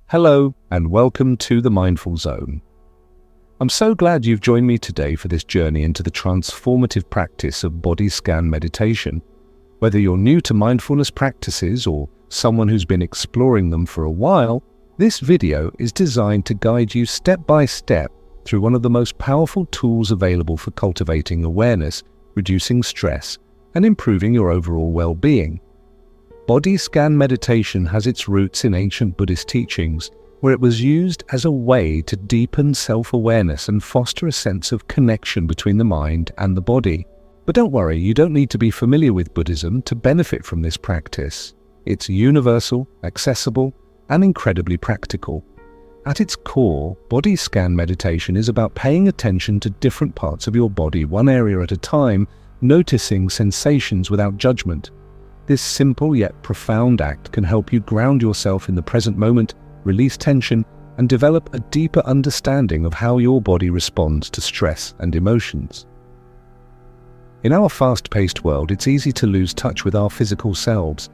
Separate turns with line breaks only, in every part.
Hello and welcome to the Mindful Zone. I'm so glad you've joined me today for this journey into the transformative practice of body scan meditation. Whether you're new to mindfulness practices or someone who's been exploring them for a while, this video is designed to guide you step by step through one of the most powerful tools available for cultivating awareness, reducing stress, and improving your overall well-being. Body scan meditation has its roots in ancient Buddhist teachings, where it was used as a way to deepen self-awareness and foster a sense of connection between the mind and the body. But don't worry, you don't need to be familiar with Buddhism to benefit from this practice. It's universal, accessible, and incredibly practical. At its core, body scan meditation is about paying attention to different parts of your body, one area at a time, noticing sensations without judgment. This simple yet profound act can help you ground yourself in the present moment, release tension, and develop a deeper understanding of how your body responds to stress and emotions. In our fast-paced world, it's easy to lose touch with our physical selves.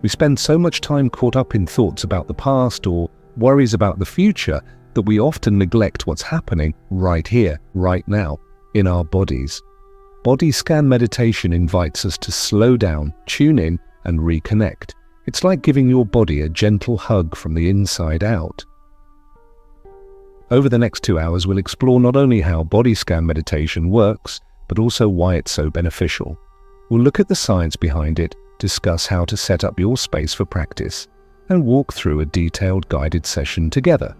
We spend so much time caught up in thoughts about the past or worries about the future that we often neglect what's happening right here, right now, in our bodies. Body scan meditation invites us to slow down, tune in, and reconnect. It's like giving your body a gentle hug from the inside out. Over the next 2 hours, we'll explore not only how body scan meditation works, but also why it's so beneficial. We'll look at the science behind it, discuss how to set up your space for practice, and walk through a detailed guided session together.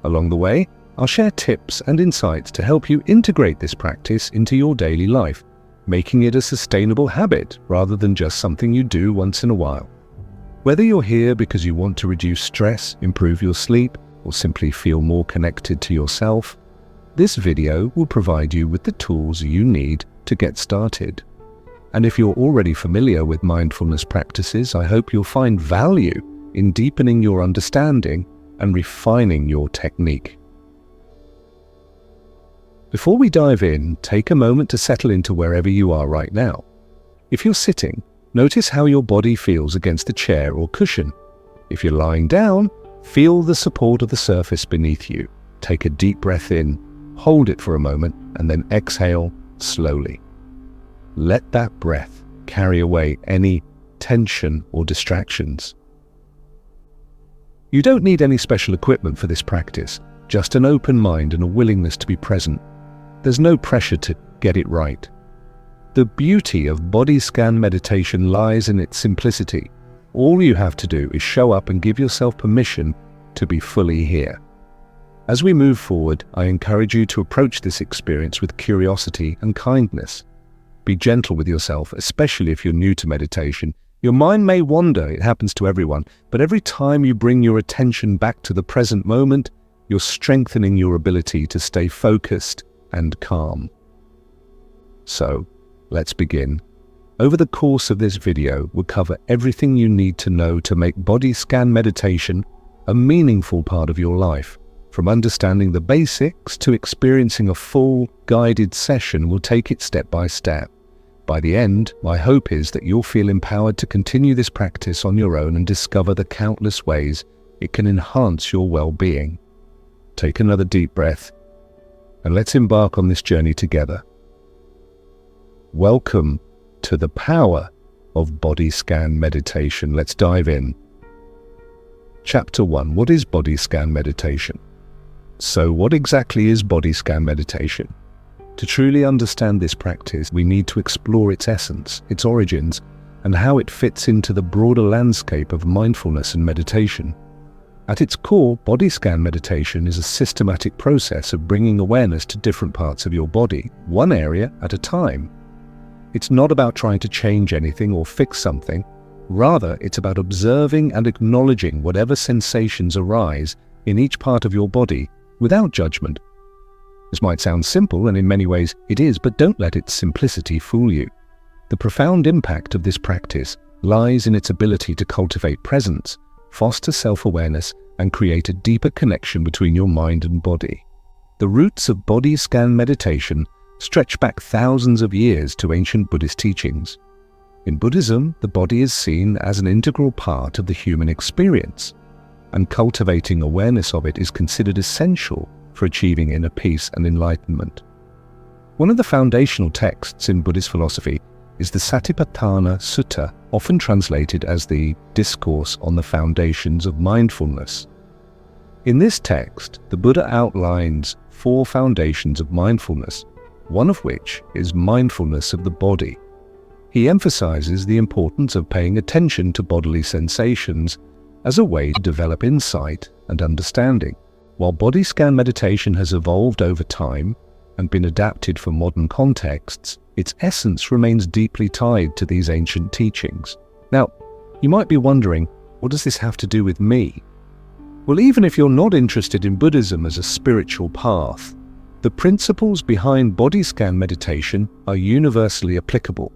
Along the way, I'll share tips and insights to help you integrate this practice into your daily life, making it a sustainable habit rather than just something you do once in a while. Whether you're here because you want to reduce stress, improve your sleep, or simply feel more connected to yourself, this video will provide you with the tools you need to get started. And if you're already familiar with mindfulness practices, I hope you'll find value in deepening your understanding and refining your technique. Before we dive in, take a moment to settle into wherever you are right now. If you're sitting, notice how your body feels against the chair or cushion. If you're lying down, feel the support of the surface beneath you. Take a deep breath in, hold it for a moment, and then exhale slowly. Let that breath carry away any tension or distractions. You don't need any special equipment for this practice, just an open mind and a willingness to be present. There's no pressure to get it right. The beauty of body scan meditation lies in its simplicity. All you have to do is show up and give yourself permission to be fully here. As we move forward, I encourage you to approach this experience with curiosity and kindness. Be gentle with yourself, especially if you're new to meditation. Your mind may wander, it happens to everyone, but every time you bring your attention back to the present moment, you're strengthening your ability to stay focused and calm. So, let's begin. Over the course of this video, we'll cover everything you need to know to make body scan meditation a meaningful part of your life. From understanding the basics to experiencing a full, guided session, we'll take it step by step. By the end, my hope is that you'll feel empowered to continue this practice on your own and discover the countless ways it can enhance your well-being. Take another deep breath, and let's embark on this journey together. Welcome to the power of body scan meditation. Let's dive in. Chapter 1. What is body scan meditation? So what exactly is body scan meditation? To truly understand this practice, we need to explore its essence, its origins, and how it fits into the broader landscape of mindfulness and meditation. At its core, body scan meditation is a systematic process of bringing awareness to different parts of your body, one area at a time. It's not about trying to change anything or fix something. Rather, it's about observing and acknowledging whatever sensations arise in each part of your body without judgment. This might sound simple, and in many ways it is, but don't let its simplicity fool you. The profound impact of this practice lies in its ability to cultivate presence, foster self-awareness, and create a deeper connection between your mind and body. The roots of body scan meditation stretch back thousands of years to ancient Buddhist teachings. In Buddhism, the body is seen as an integral part of the human experience. and cultivating awareness of it is considered essential for achieving inner peace and enlightenment. One of the foundational texts in Buddhist philosophy is the Satipatthana Sutta, often translated as the Discourse on the Foundations of Mindfulness. In this text, the Buddha outlines 4 foundations of mindfulness, one of which is mindfulness of the body. He emphasizes the importance of paying attention to bodily sensations as a way to develop insight and understanding. While body scan meditation has evolved over time and been adapted for modern contexts, its essence remains deeply tied to these ancient teachings. Now, you might be wondering, what does this have to do with me? Well, even if you're not interested in Buddhism as a spiritual path, the principles behind body scan meditation are universally applicable.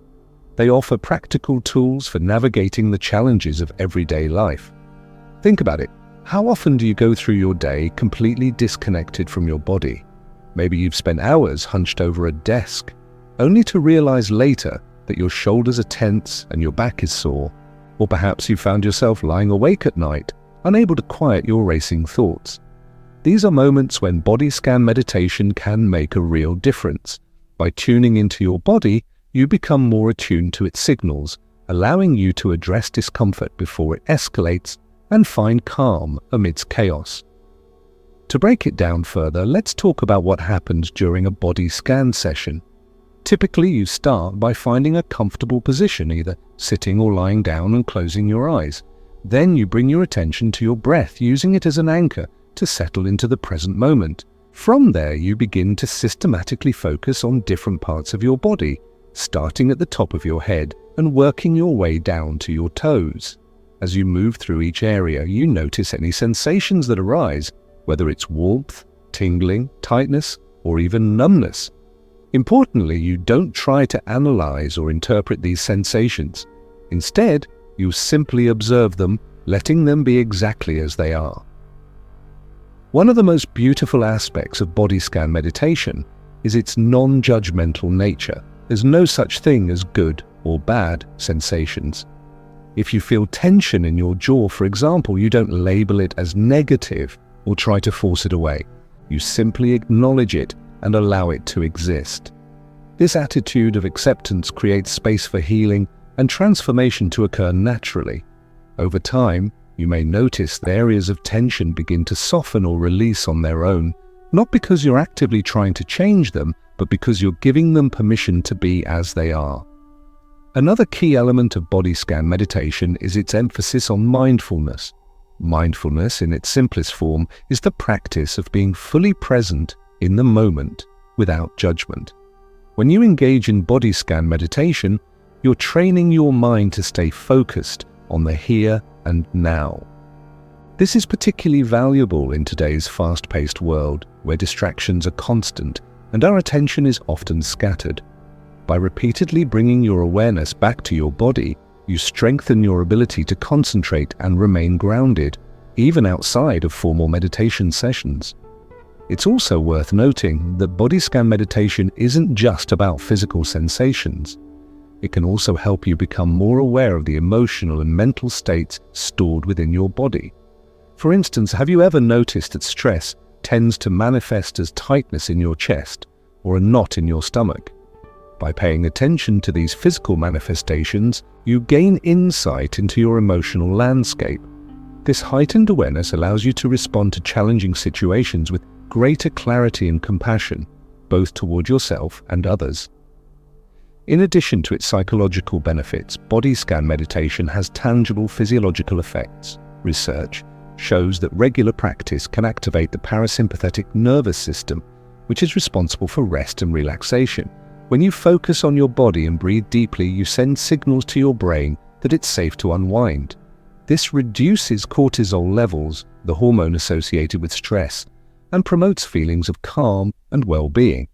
They offer practical tools for navigating the challenges of everyday life. Think about it. How often do you go through your day completely disconnected from your body? Maybe you've spent hours hunched over a desk, only to realize later that your shoulders are tense and your back is sore. Or perhaps you found yourself lying awake at night, unable to quiet your racing thoughts. These are moments when body scan meditation can make a real difference. By tuning into your body, you become more attuned to its signals, allowing you to address discomfort before it escalates and find calm amidst chaos. To break it down further, let's talk about what happens during a body scan session. Typically, you start by finding a comfortable position, either sitting or lying down, and closing your eyes. Then you bring your attention to your breath, using it as an anchor to settle into the present moment. From there, you begin to systematically focus on different parts of your body, starting at the top of your head and working your way down to your toes. As you move through each area, you notice any sensations that arise, whether it's warmth, tingling, tightness, or even numbness. Importantly, you don't try to analyze or interpret these sensations. Instead, you simply observe them, letting them be exactly as they are. One of the most beautiful aspects of body scan meditation is its non-judgmental nature. There's no such thing as good or bad sensations. If you feel tension in your jaw, for example, you don't label it as negative or try to force it away. You simply acknowledge it and allow it to exist. This attitude of acceptance creates space for healing and transformation to occur naturally. Over time, you may notice that areas of tension begin to soften or release on their own, not because you're actively trying to change them, but because you're giving them permission to be as they are. Another key element of body scan meditation is its emphasis on mindfulness. Mindfulness, in its simplest form, is the practice of being fully present in the moment without judgment. When you engage in body scan meditation, you're training your mind to stay focused on the here and now. This is particularly valuable in today's fast-paced world, where distractions are constant and our attention is often scattered. By repeatedly bringing your awareness back to your body, you strengthen your ability to concentrate and remain grounded, even outside of formal meditation sessions. It's also worth noting that body scan meditation isn't just about physical sensations. It can also help you become more aware of the emotional and mental states stored within your body. For instance, have you ever noticed that stress tends to manifest as tightness in your chest or a knot in your stomach? By paying attention to these physical manifestations, you gain insight into your emotional landscape. This heightened awareness allows you to respond to challenging situations with greater clarity and compassion, both toward yourself and others. In addition to its psychological benefits, body scan meditation has tangible physiological effects. Research shows that regular practice can activate the parasympathetic nervous system, which is responsible for rest and relaxation. When you focus on your body and breathe deeply, you send signals to your brain that it's safe to unwind. This reduces cortisol levels, the hormone associated with stress, and promotes feelings of calm and well-being.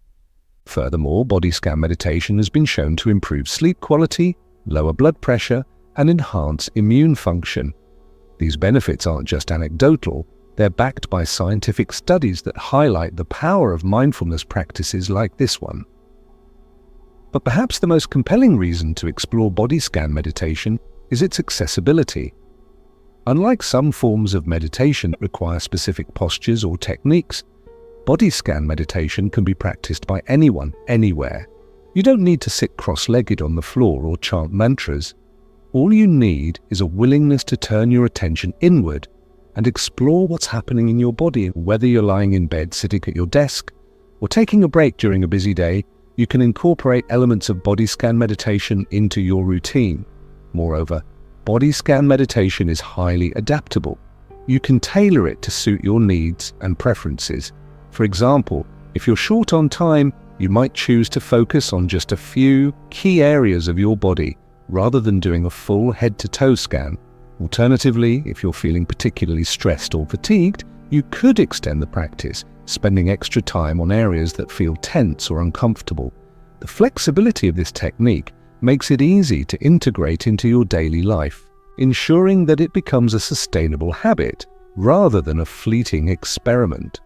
Furthermore, body scan meditation has been shown to improve sleep quality, lower blood pressure, and enhance immune function. These benefits aren't just anecdotal, they're backed by scientific studies that highlight the power of mindfulness practices like this one. But perhaps the most compelling reason to explore body scan meditation is its accessibility. Unlike some forms of meditation that require specific postures or techniques, body scan meditation can be practiced by anyone, anywhere. You don't need to sit cross-legged on the floor or chant mantras. All you need is a willingness to turn your attention inward and explore what's happening in your body. Whether you're lying in bed, sitting at your desk, or taking a break during a busy day, you can incorporate elements of body scan meditation into your routine. Moreover, body scan meditation is highly adaptable. You can tailor it to suit your needs and preferences. For example, if you're short on time, you might choose to focus on just a few key areas of your body rather than doing a full head-to-toe scan. Alternatively, if you're feeling particularly stressed or fatigued, you could extend the practice, spending extra time on areas that feel tense or uncomfortable. The flexibility of this technique makes it easy to integrate into your daily life, ensuring that it becomes a sustainable habit rather than a fleeting experiment.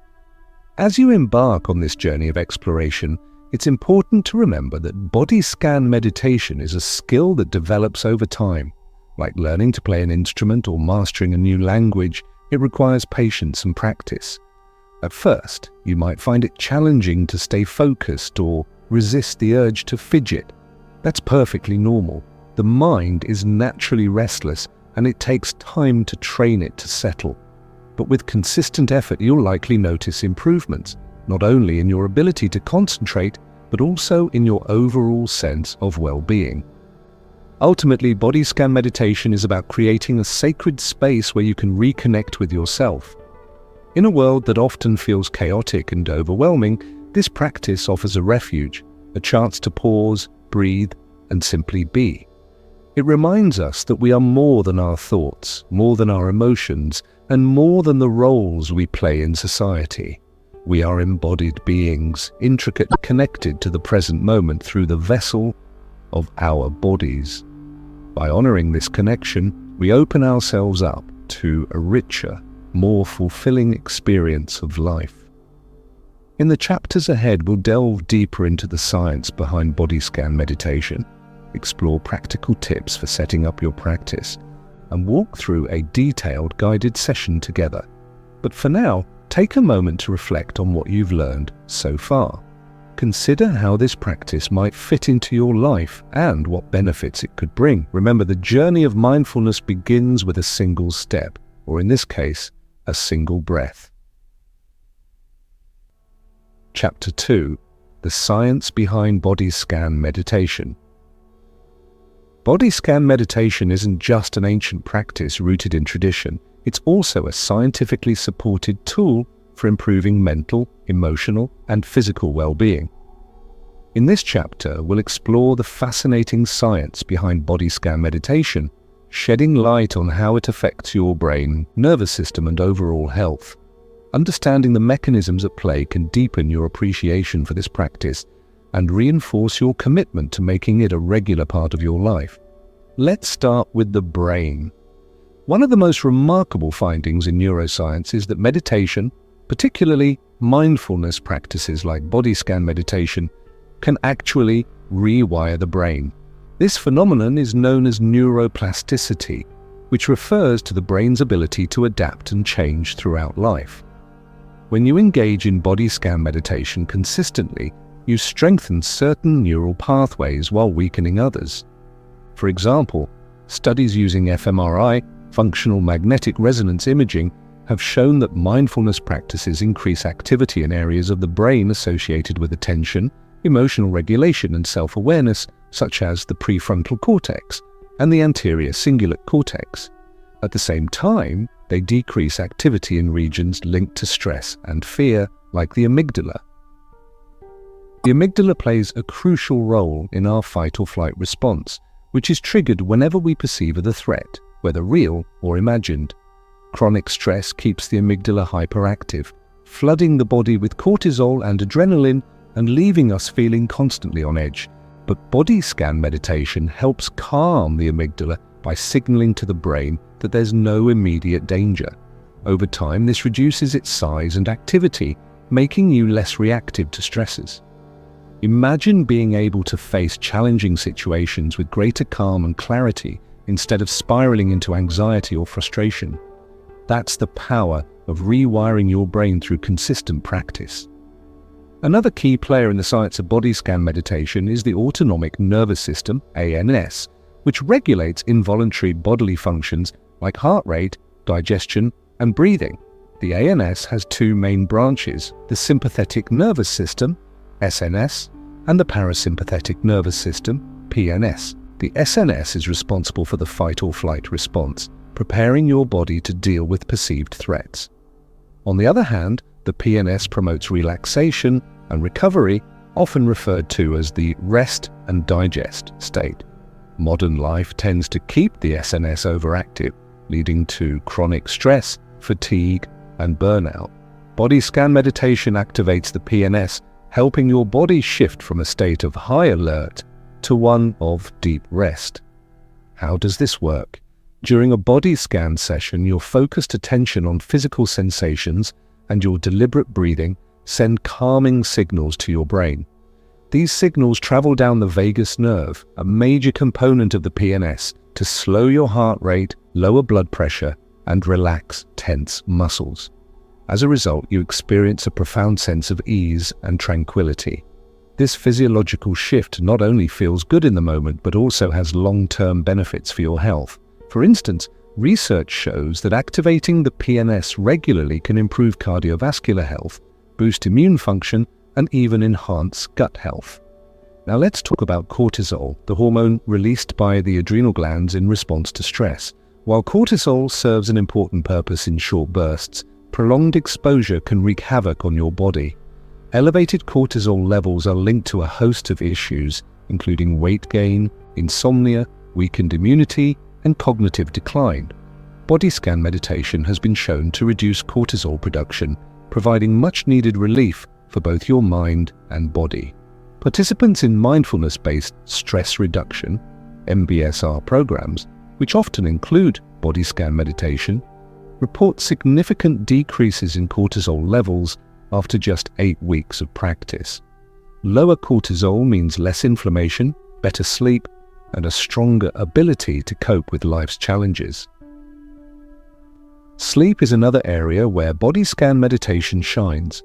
As you embark on this journey of exploration, it's important to remember that body scan meditation is a skill that develops over time. Like learning to play an instrument or mastering a new language, it requires patience and practice. At first, you might find it challenging to stay focused or resist the urge to fidget. That's perfectly normal. The mind is naturally restless, and it takes time to train it to settle. But with consistent effort, you'll likely notice improvements, not only in your ability to concentrate, but also in your overall sense of well-being. Ultimately, body scan meditation is about creating a sacred space where you can reconnect with yourself. In a world that often feels chaotic and overwhelming, this practice offers a refuge, a chance to pause, breathe, and simply be. It reminds us that we are more than our thoughts, more than our emotions, and more than the roles we play in society. We are embodied beings, intricately connected to the present moment through the vessel of our bodies. By honoring this connection, we open ourselves up to a richer, more fulfilling experience of life. In the chapters ahead, we'll delve deeper into the science behind body scan meditation, explore practical tips for setting up your practice, and walk through a detailed guided session together. But for now, take a moment to reflect on what you've learned so far. Consider how this practice might fit into your life and what benefits it could bring. Remember, the journey of mindfulness begins with a single step, or in this case, a single breath. Chapter 2. The Science Behind Body Scan Meditation. Body scan meditation isn't just an ancient practice rooted in tradition, it's also a scientifically supported tool for improving mental, emotional, and physical well-being. In this chapter, we'll explore the fascinating science behind body scan meditation, shedding light on how it affects your brain, nervous system, and overall health. Understanding the mechanisms at play can deepen your appreciation for this practice and reinforce your commitment to making it a regular part of your life. Let's start with the brain. One of the most remarkable findings in neuroscience is that meditation, particularly mindfulness practices like body scan meditation, can actually rewire the brain. This phenomenon is known as neuroplasticity, which refers to the brain's ability to adapt and change throughout life. When you engage in body scan meditation consistently, you strengthen certain neural pathways while weakening others. For example, studies using fMRI, functional magnetic resonance imaging, have shown that mindfulness practices increase activity in areas of the brain associated with attention, emotional regulation, and self-awareness, such as the prefrontal cortex and the anterior cingulate cortex. At the same time, they decrease activity in regions linked to stress and fear, like the amygdala. The amygdala plays a crucial role in our fight or flight response, which is triggered whenever we perceive a threat, whether real or imagined. Chronic stress keeps the amygdala hyperactive, flooding the body with cortisol and adrenaline and leaving us feeling constantly on edge. But body scan meditation helps calm the amygdala by signaling to the brain that there's no immediate danger. Over time, this reduces its size and activity, making you less reactive to stresses. Imagine being able to face challenging situations with greater calm and clarity instead of spiraling into anxiety or frustration. That's the power of rewiring your brain through consistent practice. Another key player in the science of body scan meditation is the autonomic nervous system, ANS, which regulates involuntary bodily functions like heart rate, digestion, and breathing. The ANS has two main branches, the sympathetic nervous system, SNS, and the parasympathetic nervous system, PNS. The SNS is responsible for the fight or flight response, preparing your body to deal with perceived threats. On the other hand, the PNS promotes relaxation and recovery, often referred to as the rest and digest state. Modern life tends to keep the SNS overactive, leading to chronic stress, fatigue, and burnout. Body scan meditation activates the PNS, helping your body shift from a state of high alert to one of deep rest. How does this work? During a body scan session, your focused attention on physical sensations and your deliberate breathing send calming signals to your brain. These signals travel down the vagus nerve, a major component of the PNS, to slow your heart rate, lower blood pressure, and relax tense muscles. As a result, you experience a profound sense of ease and tranquility. This physiological shift not only feels good in the moment, but also has long-term benefits for your health. For instance, research shows that activating the PNS regularly can improve cardiovascular health, boost immune function, and even enhance gut health. Now let's talk about cortisol, the hormone released by the adrenal glands in response to stress. While cortisol serves an important purpose in short bursts, prolonged exposure can wreak havoc on your body. Elevated cortisol levels are linked to a host of issues, including weight gain, insomnia, weakened immunity, and cognitive decline. Body scan meditation has been shown to reduce cortisol production, providing much-needed relief for both your mind and body. Participants in mindfulness-based stress reduction, MBSR programs, which often include body scan meditation, report significant decreases in cortisol levels after just 8 weeks of practice. Lower cortisol means less inflammation, better sleep, and a stronger ability to cope with life's challenges. Sleep is another area where body scan meditation shines.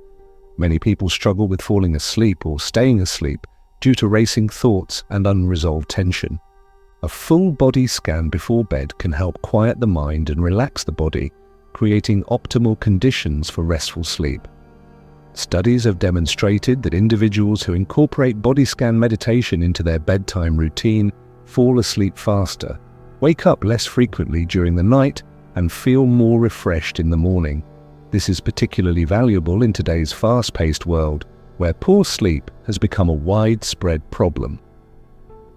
Many people struggle with falling asleep or staying asleep due to racing thoughts and unresolved tension. A full body scan before bed can help quiet the mind and relax the body, creating optimal conditions for restful sleep. Studies have demonstrated that individuals who incorporate body scan meditation into their bedtime routine fall asleep faster, wake up less frequently during the night, and feel more refreshed in the morning. This is particularly valuable in today's fast-paced world, where poor sleep has become a widespread problem.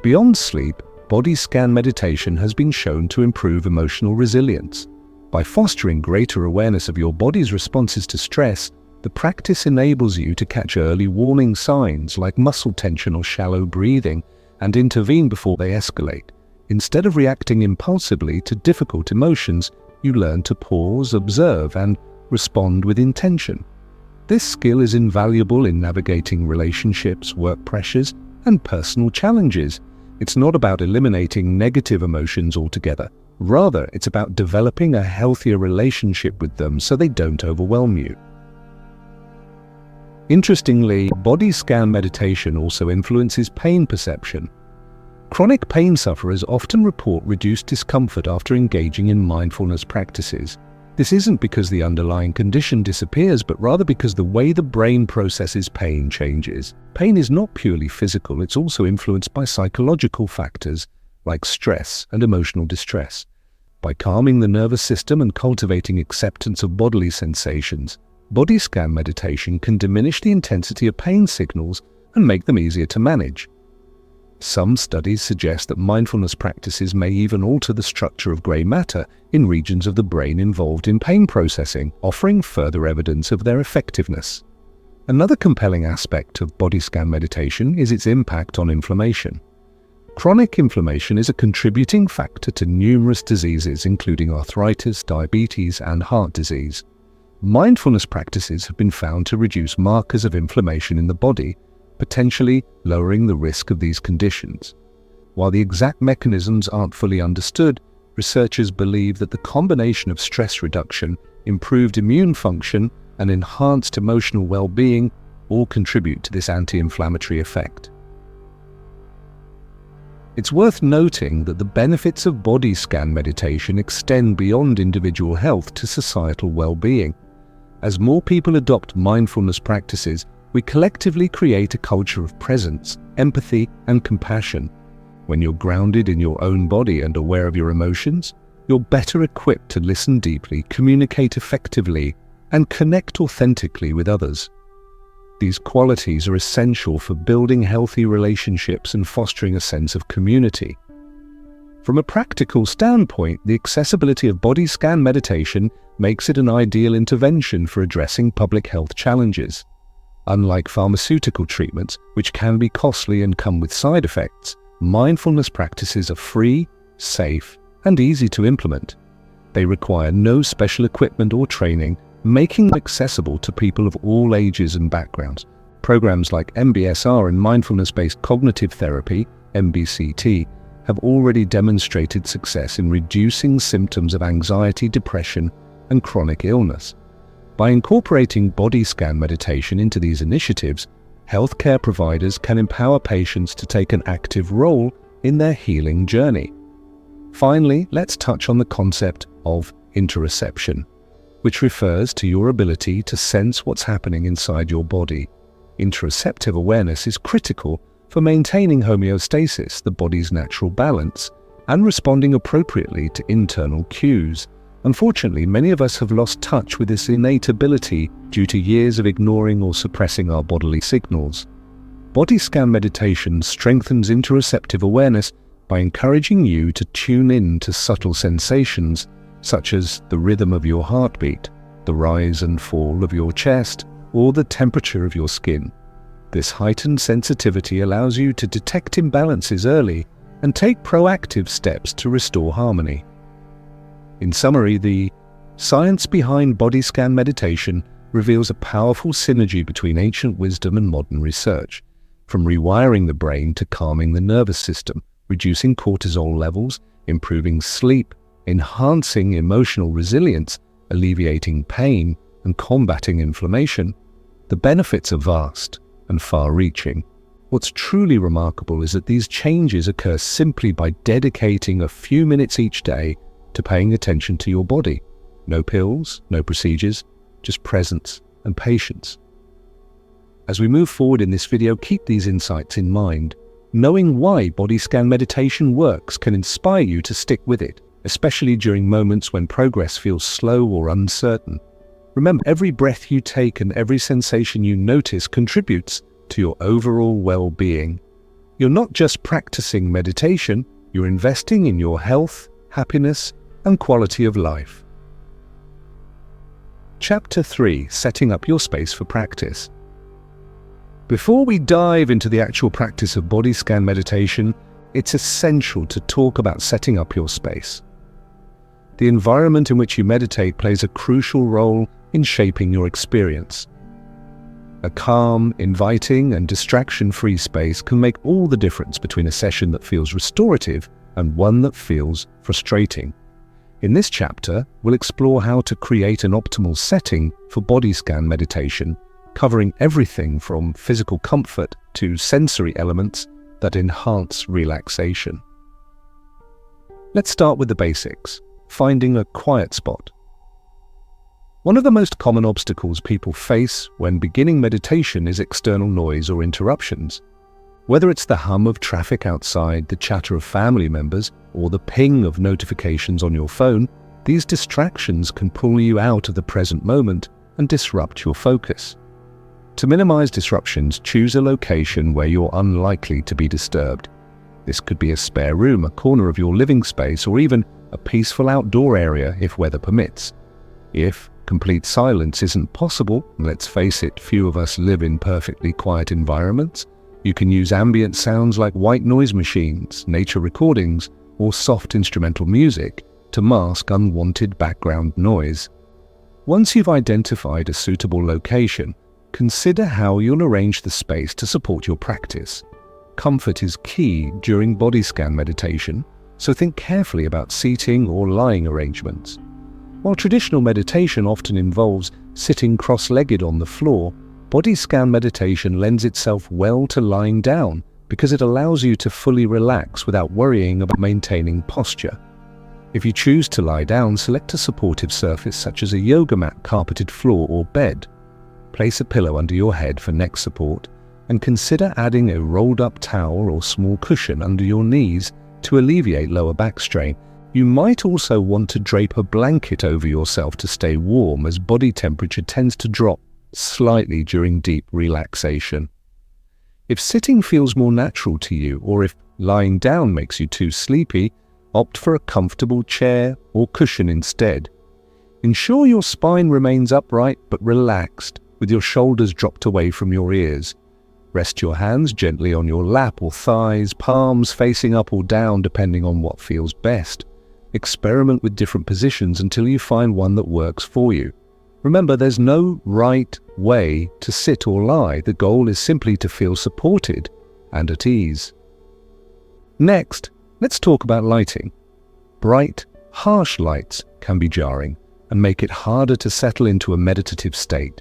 Beyond sleep, body scan meditation has been shown to improve emotional resilience. By fostering greater awareness of your body's responses to stress, the practice enables you to catch early warning signs like muscle tension or shallow breathing and intervene before they escalate. Instead of reacting impulsively to difficult emotions, you learn to pause, observe, and respond with intention. This skill is invaluable in navigating relationships, work pressures, and personal challenges. It's not about eliminating negative emotions altogether. Rather, it's about developing a healthier relationship with them so they don't overwhelm you. Interestingly, body scan meditation also influences pain perception. Chronic pain sufferers often report reduced discomfort after engaging in mindfulness practices. This isn't because the underlying condition disappears, but rather because the way the brain processes pain changes. Pain is not purely physical, it's also influenced by psychological factors like stress and emotional distress. By calming the nervous system and cultivating acceptance of bodily sensations, body scan meditation can diminish the intensity of pain signals and make them easier to manage. Some studies suggest that mindfulness practices may even alter the structure of grey matter in regions of the brain involved in pain processing, offering further evidence of their effectiveness. Another compelling aspect of body scan meditation is its impact on inflammation. Chronic inflammation is a contributing factor to numerous diseases, including arthritis, diabetes, and heart disease. Mindfulness practices have been found to reduce markers of inflammation in the body, potentially lowering the risk of these conditions. While the exact mechanisms aren't fully understood, researchers believe that the combination of stress reduction, improved immune function, and enhanced emotional well-being all contribute to this anti-inflammatory effect. It's worth noting that the benefits of body scan meditation extend beyond individual health to societal well-being. As more people adopt mindfulness practices, we collectively create a culture of presence, empathy, and compassion. When you're grounded in your own body and aware of your emotions, you're better equipped to listen deeply, communicate effectively, and connect authentically with others. These qualities are essential for building healthy relationships and fostering a sense of community. From a practical standpoint, the accessibility of body scan meditation makes it an ideal intervention for addressing public health challenges. Unlike pharmaceutical treatments, which can be costly and come with side effects, mindfulness practices are free, safe, and easy to implement. They require no special equipment or training, making them accessible to people of all ages and backgrounds. Programs like MBSR and mindfulness-based cognitive therapy, MBCT, have already demonstrated success in reducing symptoms of anxiety, depression, and chronic illness. By incorporating body scan meditation into these initiatives, healthcare providers can empower patients to take an active role in their healing journey. Finally, let's touch on the concept of interoception, which refers to your ability to sense what's happening inside your body. Interoceptive awareness is critical for maintaining homeostasis, the body's natural balance, and responding appropriately to internal cues. Unfortunately, many of us have lost touch with this innate ability due to years of ignoring or suppressing our bodily signals. Body scan meditation strengthens interoceptive awareness by encouraging you to tune in to subtle sensations such as the rhythm of your heartbeat, the rise and fall of your chest, or the temperature of your skin. This heightened sensitivity allows you to detect imbalances early and take proactive steps to restore harmony. In summary, the science behind body scan meditation reveals a powerful synergy between ancient wisdom and modern research, from rewiring the brain to calming the nervous system, reducing cortisol levels, improving sleep, enhancing emotional resilience, alleviating pain, and combating inflammation. The benefits are vast and far-reaching. What's truly remarkable is that these changes occur simply by dedicating a few minutes each day to paying attention to your body. No pills, no procedures, just presence and patience. As we move forward in this video, keep these insights in mind. Knowing why body scan meditation works can inspire you to stick with it, especially during moments when progress feels slow or uncertain. Remember, every breath you take and every sensation you notice contributes to your overall well-being. You're not just practicing meditation, you're investing in your health, happiness, and quality of life. Chapter 3: Setting up your space for practice. Before we dive into the actual practice of body scan meditation, it's essential to talk about setting up your space. The environment in which you meditate plays a crucial role in shaping your experience. A calm, inviting, and distraction-free space can make all the difference between a session that feels restorative and one that feels frustrating. In this chapter, we'll explore how to create an optimal setting for body scan meditation, covering everything from physical comfort to sensory elements that enhance relaxation. Let's start with the basics: finding a quiet spot. One of the most common obstacles people face when beginning meditation is external noise or interruptions. Whether it's the hum of traffic outside, the chatter of family members, or the ping of notifications on your phone, these distractions can pull you out of the present moment and disrupt your focus. To minimize disruptions, choose a location where you're unlikely to be disturbed. This could be a spare room, a corner of your living space, or even a peaceful outdoor area if weather permits. If complete silence isn't possible, and let's face it, few of us live in perfectly quiet environments, you can use ambient sounds like white noise machines, nature recordings, or soft instrumental music to mask unwanted background noise. Once you've identified a suitable location, consider how you'll arrange the space to support your practice. Comfort is key during body scan meditation, so think carefully about seating or lying arrangements. While traditional meditation often involves sitting cross-legged on the floor, body scan meditation lends itself well to lying down because it allows you to fully relax without worrying about maintaining posture. If you choose to lie down, select a supportive surface such as a yoga mat, carpeted floor, or bed. Place a pillow under your head for neck support, and consider adding a rolled-up towel or small cushion under your knees to alleviate lower back strain. You might also want to drape a blanket over yourself to stay warm, as body temperature tends to drop slightly during deep relaxation. If sitting feels more natural to you, or if lying down makes you too sleepy, opt for a comfortable chair or cushion instead. Ensure your spine remains upright but relaxed, with your shoulders dropped away from your ears. Rest your hands gently on your lap or thighs, palms facing up or down depending on what feels best. Experiment with different positions until you find one that works for you. Remember, there's no right way to sit or lie. The goal is simply to feel supported and at ease. Next, let's talk about lighting. Bright, harsh lights can be jarring and make it harder to settle into a meditative state.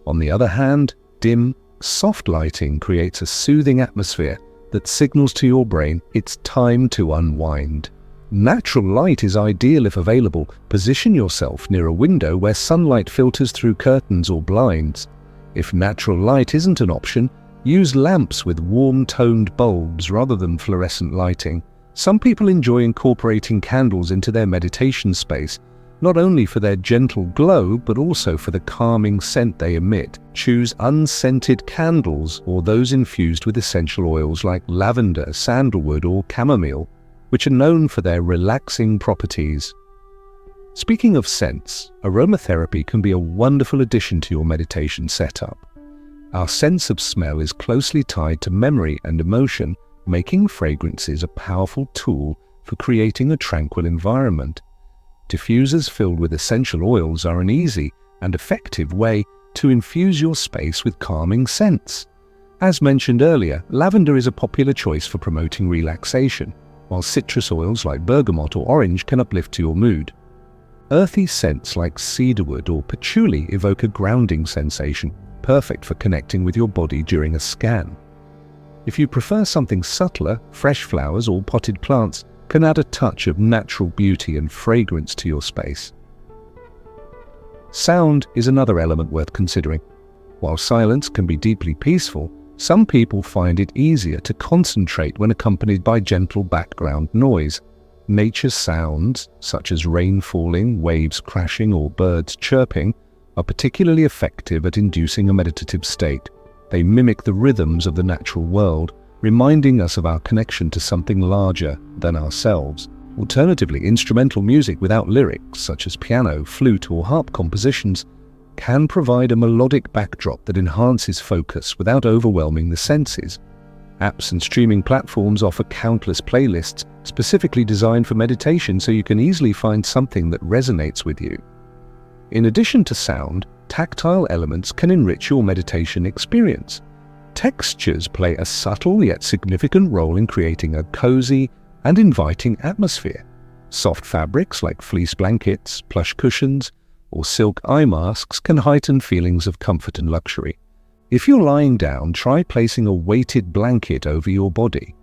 On the other hand, dim, soft lighting creates a soothing atmosphere that signals to your brain it's time to unwind. Natural light is ideal if available. Position yourself near a window where sunlight filters through curtains or blinds. If natural light isn't an option, use lamps with warm-toned bulbs rather than fluorescent lighting. Some people enjoy incorporating candles into their meditation space, not only for their gentle glow, but also for the calming scent they emit. Choose unscented candles or those infused with essential oils like lavender, sandalwood, or chamomile, which are known for their relaxing properties. Speaking of scents, aromatherapy can be a wonderful addition to your meditation setup. Our sense of smell is closely tied to memory and emotion, making fragrances a powerful tool for creating a tranquil environment. Diffusers filled with essential oils are an easy and effective way to infuse your space with calming scents. As mentioned earlier, lavender is a popular choice for promoting relaxation, while citrus oils like bergamot or orange can uplift your mood. Earthy scents like cedarwood or patchouli evoke a grounding sensation, perfect for connecting with your body during a scan. If you prefer something subtler, fresh flowers or potted plants can add a touch of natural beauty and fragrance to your space. Sound is another element worth considering. While silence can be deeply peaceful, some people find it easier to concentrate when accompanied by gentle background noise. Nature's sounds, such as rain falling, waves crashing, or birds chirping, are particularly effective at inducing a meditative state. They mimic the rhythms of the natural world, reminding us of our connection to something larger than ourselves. Alternatively, instrumental music without lyrics, such as piano, flute, or harp compositions, can provide a melodic backdrop that enhances focus without overwhelming the senses. Apps and streaming platforms offer countless playlists specifically designed for meditation, so you can easily find something that resonates with you. In addition to sound, tactile elements can enrich your meditation experience. Textures play a subtle yet significant role in creating a cozy and inviting atmosphere. Soft fabrics like fleece blankets, plush cushions, or silk eye masks can heighten feelings of comfort and luxury. If you're lying down, try placing a weighted blanket over your body.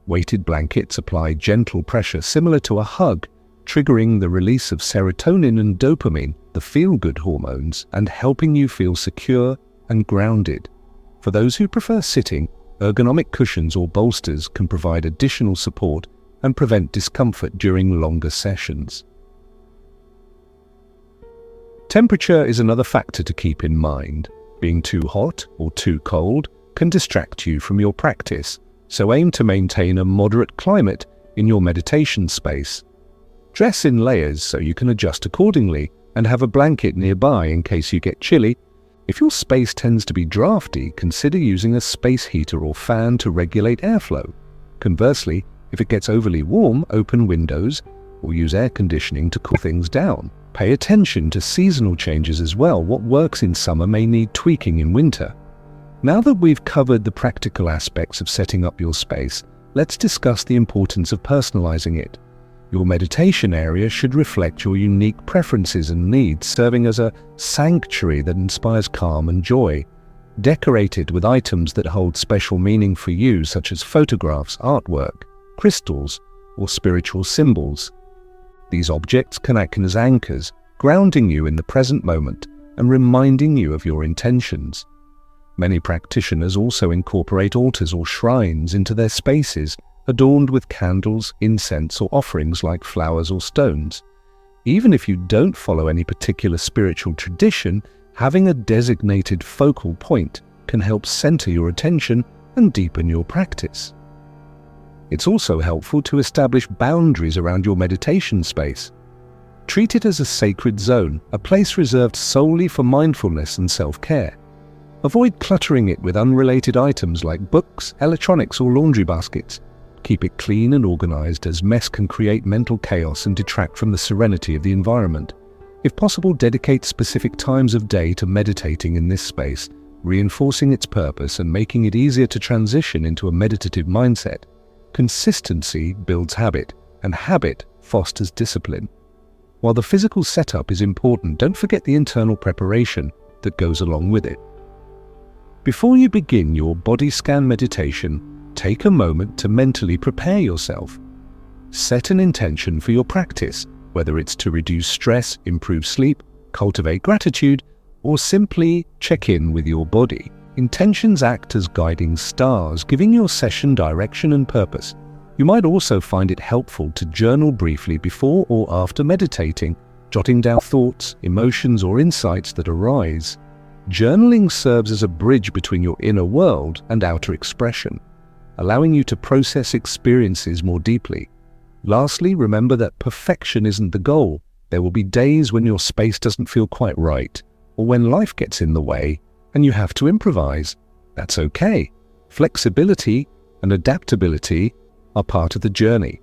Weighted blankets apply gentle pressure similar to a hug, triggering the release of serotonin and dopamine, the feel-good hormones, and helping you feel secure and grounded. For those who prefer sitting, ergonomic cushions or bolsters can provide additional support and prevent discomfort during longer sessions. Temperature is another factor to keep in mind. Being too hot or too cold can distract you from your practice, so aim to maintain a moderate climate in your meditation space. Dress in layers so you can adjust accordingly, and have a blanket nearby in case you get chilly. If your space tends to be drafty, consider using a space heater or fan to regulate airflow. Conversely, if it gets overly warm, open windows or use air conditioning to cool things down. Pay attention to seasonal changes as well. What works in summer may need tweaking in winter. Now that we've covered the practical aspects of setting up your space, let's discuss the importance of personalizing it. Your meditation area should reflect your unique preferences and needs, serving as a sanctuary that inspires calm and joy. Decorated with items that hold special meaning for you, such as photographs, artwork, crystals, or spiritual symbols. These objects can act as anchors, grounding you in the present moment and reminding you of your intentions. Many practitioners also incorporate altars or shrines into their spaces, adorned with candles, incense, or offerings like flowers or stones. Even if you don't follow any particular spiritual tradition, having a designated focal point can help center your attention and deepen your practice. It's also helpful to establish boundaries around your meditation space. Treat it as a sacred zone, a place reserved solely for mindfulness and self-care. Avoid cluttering it with unrelated items like books, electronics, or laundry baskets. Keep it clean and organized, as mess can create mental chaos and detract from the serenity of the environment. If possible, dedicate specific times of day to meditating in this space, reinforcing its purpose and making it easier to transition into a meditative mindset. Consistency builds habit, and habit fosters discipline. While the physical setup is important, don't forget the internal preparation that goes along with it. Before you begin your body scan meditation, take a moment to mentally prepare yourself. Set an intention for your practice, whether it's to reduce stress, improve sleep, cultivate gratitude, or simply check in with your body. Intentions act as guiding stars, giving your session direction and purpose. You might also find it helpful to journal briefly before or after meditating, jotting down thoughts, emotions, or insights that arise. Journaling serves as a bridge between your inner world and outer expression, allowing you to process experiences more deeply. Lastly, remember that perfection isn't the goal. There will be days when your space doesn't feel quite right, or when life gets in the way and you have to improvise. That's okay. Flexibility and adaptability are part of the journey.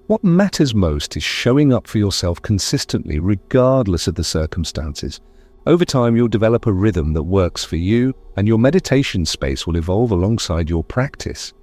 What matters most is showing up for yourself consistently, regardless of the circumstances. Over time, you'll develop a rhythm that works for you, and your meditation space will evolve alongside your practice.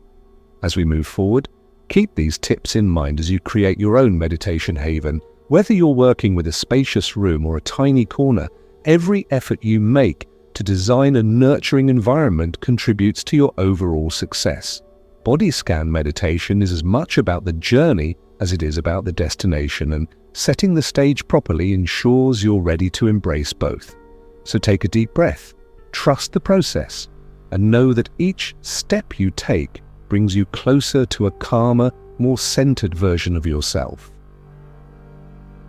As we move forward, keep these tips in mind as you create your own meditation haven. Whether you're working with a spacious room or a tiny corner, every effort you make to design a nurturing environment contributes to your overall success. Body scan meditation is as much about the journey as it is about the destination, and setting the stage properly ensures you're ready to embrace both. So take a deep breath, trust the process, and know that each step you take brings you closer to a calmer, more centered version of yourself.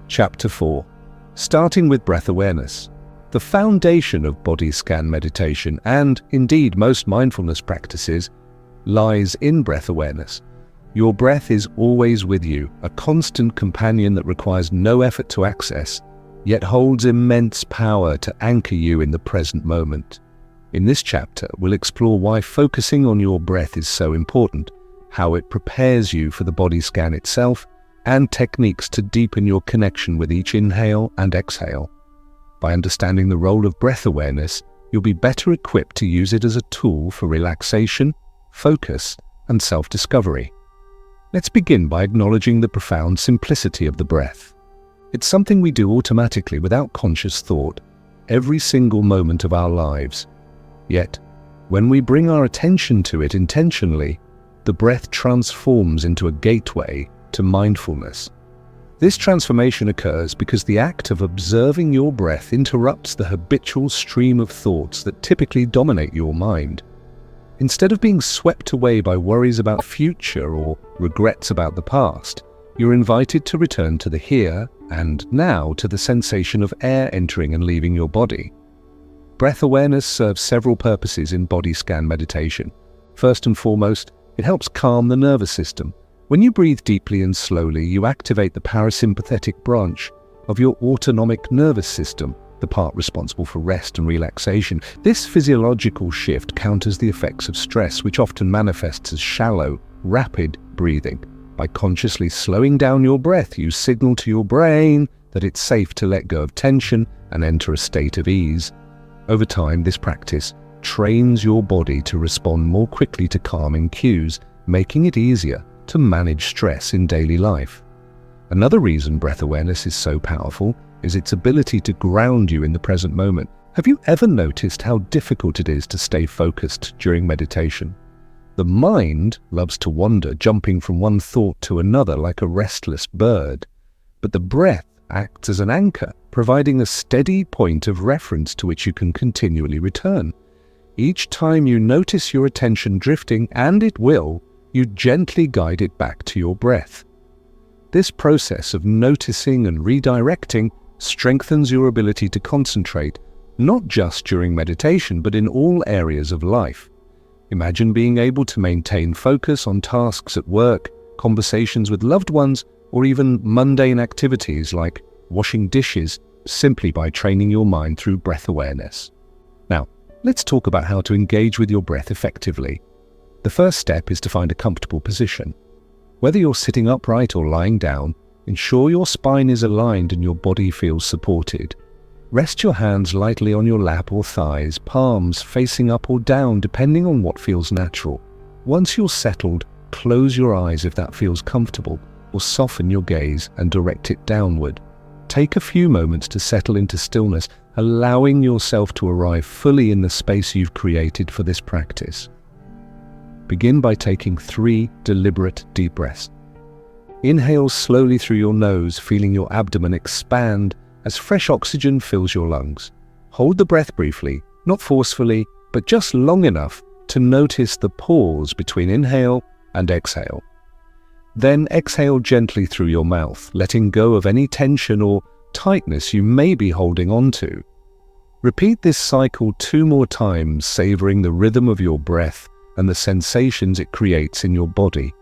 Chapter 4. Starting with breath awareness. The foundation of body scan meditation, and indeed most mindfulness practices, lies in breath awareness. Your breath is always with you, a constant companion that requires no effort to access, yet holds immense power to anchor you in the present moment. In this chapter, we'll explore why focusing on your breath is so important, how it prepares you for the body scan itself, and techniques to deepen your connection with each inhale and exhale. By understanding the role of breath awareness, you'll be better equipped to use it as a tool for relaxation, focus, and self-discovery. Let's begin by acknowledging the profound simplicity of the breath. It's something we do automatically without conscious thought, every single moment of our lives. Yet, when we bring our attention to it intentionally, the breath transforms into a gateway to mindfulness. This transformation occurs because the act of observing your breath interrupts the habitual stream of thoughts that typically dominate your mind. Instead of being swept away by worries about the future or regrets about the past, you're invited to return to the here and now, to the sensation of air entering and leaving your body. Breath awareness serves several purposes in body scan meditation. First and foremost, it helps calm the nervous system. When you breathe deeply and slowly, you activate the parasympathetic branch of your autonomic nervous system, the part responsible for rest and relaxation. This physiological shift counters the effects of stress, which often manifests as shallow, rapid breathing. By consciously slowing down your breath, you signal to your brain that it's safe to let go of tension and enter a state of ease. Over time, this practice trains your body to respond more quickly to calming cues, making it easier to manage stress in daily life. Another reason breath awareness is so powerful is its ability to ground you in the present moment. Have you ever noticed how difficult it is to stay focused during meditation? The mind loves to wander, jumping from one thought to another like a restless bird. But the breath acts as an anchor, providing a steady point of reference to which you can continually return. Each time you notice your attention drifting, and it will, you gently guide it back to your breath. This process of noticing and redirecting strengthens your ability to concentrate, not just during meditation, but in all areas of life. Imagine being able to maintain focus on tasks at work, conversations with loved ones, or even mundane activities like washing dishes, simply by training your mind through breath awareness. Now, let's talk about how to engage with your breath effectively. The first step is to find a comfortable position. Whether you're sitting upright or lying down, ensure your spine is aligned and your body feels supported. Rest your hands lightly on your lap or thighs, palms facing up or down depending on what feels natural. Once you're settled, close your eyes if that feels comfortable, or soften your gaze and direct it downward. Take a few moments to settle into stillness, allowing yourself to arrive fully in the space you've created for this practice. Begin by taking 3 deliberate deep breaths. Inhale slowly through your nose, feeling your abdomen expand as fresh oxygen fills your lungs. Hold the breath briefly, not forcefully, but just long enough to notice the pause between inhale and exhale. Then exhale gently through your mouth, letting go of any tension or tightness you may be holding on to. Repeat this cycle 2 more times, savoring the rhythm of your breath and the sensations it creates in your body.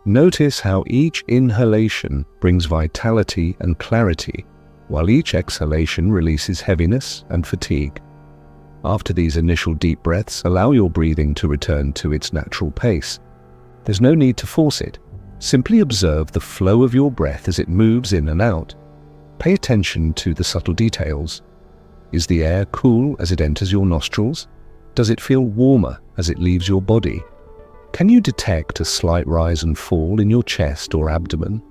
Notice how each inhalation brings vitality and clarity, while each exhalation releases heaviness and fatigue. After these initial deep breaths, allow your breathing to return to its natural pace. There's no need to force it. Simply observe the flow of your breath as it moves in and out. Pay attention to the subtle details. Is the air cool as it enters your nostrils? Does it feel warmer as it leaves your body? Can you detect a slight rise and fall in your chest or abdomen?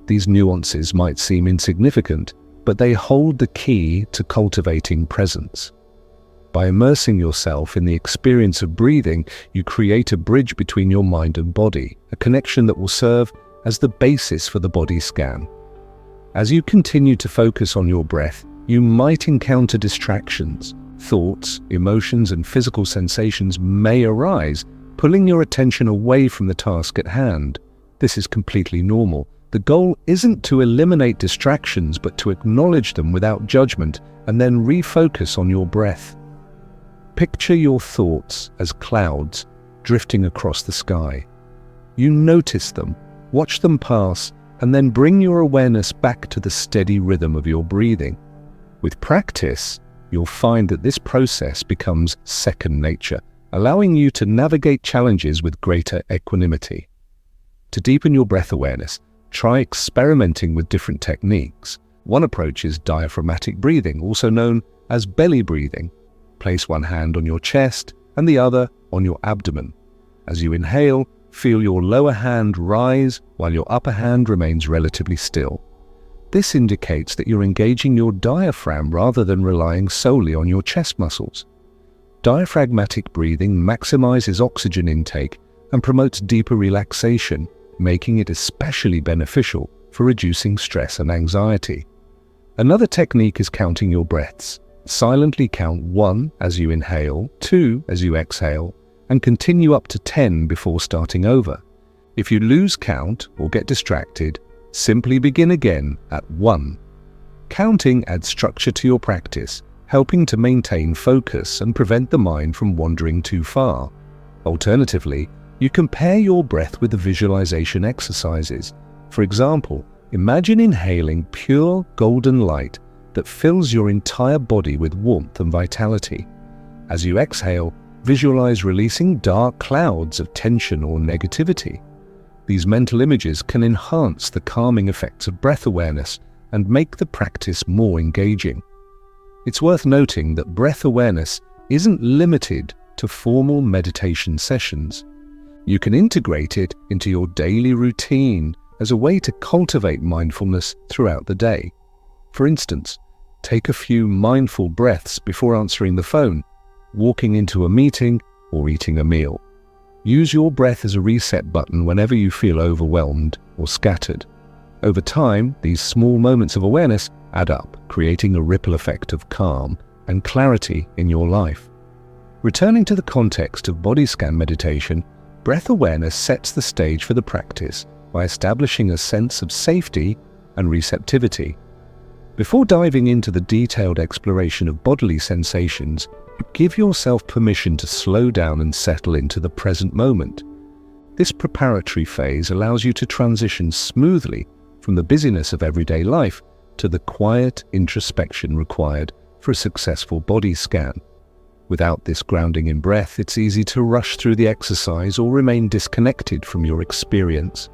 These nuances might seem insignificant, but they hold the key to cultivating presence. By immersing yourself in the experience of breathing, you create a bridge between your mind and body, a connection that will serve as the basis for the body scan. As you continue to focus on your breath, you might encounter distractions. Thoughts, emotions, and physical sensations may arise, pulling your attention away from the task at hand. This is completely normal. The goal isn't to eliminate distractions, but to acknowledge them without judgment and then refocus on your breath. Picture your thoughts as clouds drifting across the sky. You notice them, watch them pass, and then bring your awareness back to the steady rhythm of your breathing. With practice, you'll find that this process becomes second nature, allowing you to navigate challenges with greater equanimity. To deepen your breath awareness, try experimenting with different techniques. One approach is diaphragmatic breathing, also known as belly breathing. Place one hand on your chest and the other on your abdomen. As you inhale, feel your lower hand rise while your upper hand remains relatively still. This indicates that you're engaging your diaphragm rather than relying solely on your chest muscles. Diaphragmatic breathing maximizes oxygen intake and promotes deeper relaxation, making it especially beneficial for reducing stress and anxiety. Another technique is counting your breaths. Silently count 1 as you inhale, 2 as you exhale, and continue up to 10 before starting over. If you lose count or get distracted, simply begin again at 1. Counting adds structure to your practice, helping to maintain focus and prevent the mind from wandering too far. Alternatively, you can pair your breath with the visualization exercises. For example, imagine inhaling pure golden light that fills your entire body with warmth and vitality. As you exhale, visualize releasing dark clouds of tension or negativity. These mental images can enhance the calming effects of breath awareness and make the practice more engaging. It's worth noting that breath awareness isn't limited to formal meditation sessions. You can integrate it into your daily routine as a way to cultivate mindfulness throughout the day. For instance, take a few mindful breaths before answering the phone, walking into a meeting, or eating a meal. Use your breath as a reset button whenever you feel overwhelmed or scattered. Over time, these small moments of awareness add up, creating a ripple effect of calm and clarity in your life. Returning to the context of body scan meditation, breath awareness sets the stage for the practice by establishing a sense of safety and receptivity. Before diving into the detailed exploration of bodily sensations, give yourself permission to slow down and settle into the present moment. This preparatory phase allows you to transition smoothly from the busyness of everyday life to the quiet introspection required for a successful body scan. Without this grounding in breath, it's easy to rush through the exercise or remain disconnected from your experience.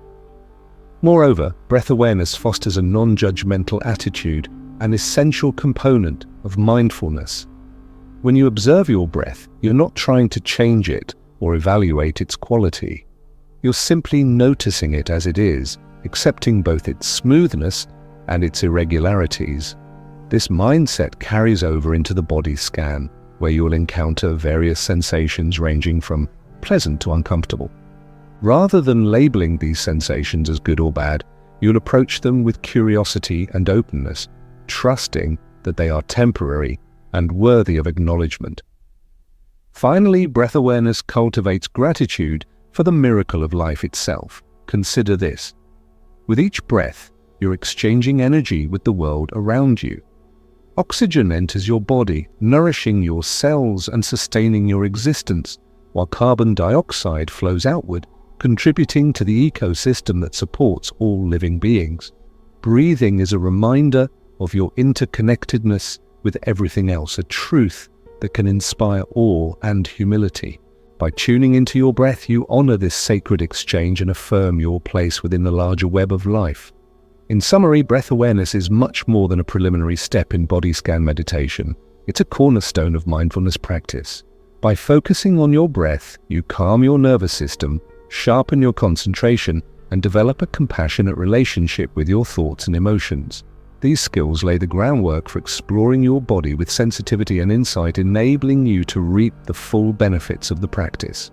Moreover, breath awareness fosters a non-judgmental attitude, an essential component of mindfulness. When you observe your breath, you're not trying to change it or evaluate its quality. You're simply noticing it as it is, accepting both its smoothness and its irregularities. This mindset carries over into the body scan, where you'll encounter various sensations ranging from pleasant to uncomfortable. Rather than labeling these sensations as good or bad, you'll approach them with curiosity and openness, trusting that they are temporary and worthy of acknowledgement. Finally, breath awareness cultivates gratitude for the miracle of life itself. Consider this. With each breath, you're exchanging energy with the world around you. Oxygen enters your body, nourishing your cells and sustaining your existence, while carbon dioxide flows outward, contributing to the ecosystem that supports all living beings. Breathing is a reminder of your interconnectedness with everything else, a truth that can inspire awe and humility. By tuning into your breath, you honor this sacred exchange and affirm your place within the larger web of life. In summary, breath awareness is much more than a preliminary step in body scan meditation. It's a cornerstone of mindfulness practice. By focusing on your breath, you calm your nervous system, sharpen your concentration, and develop a compassionate relationship with your thoughts and emotions. These skills lay the groundwork for exploring your body with sensitivity and insight, enabling you to reap the full benefits of the practice.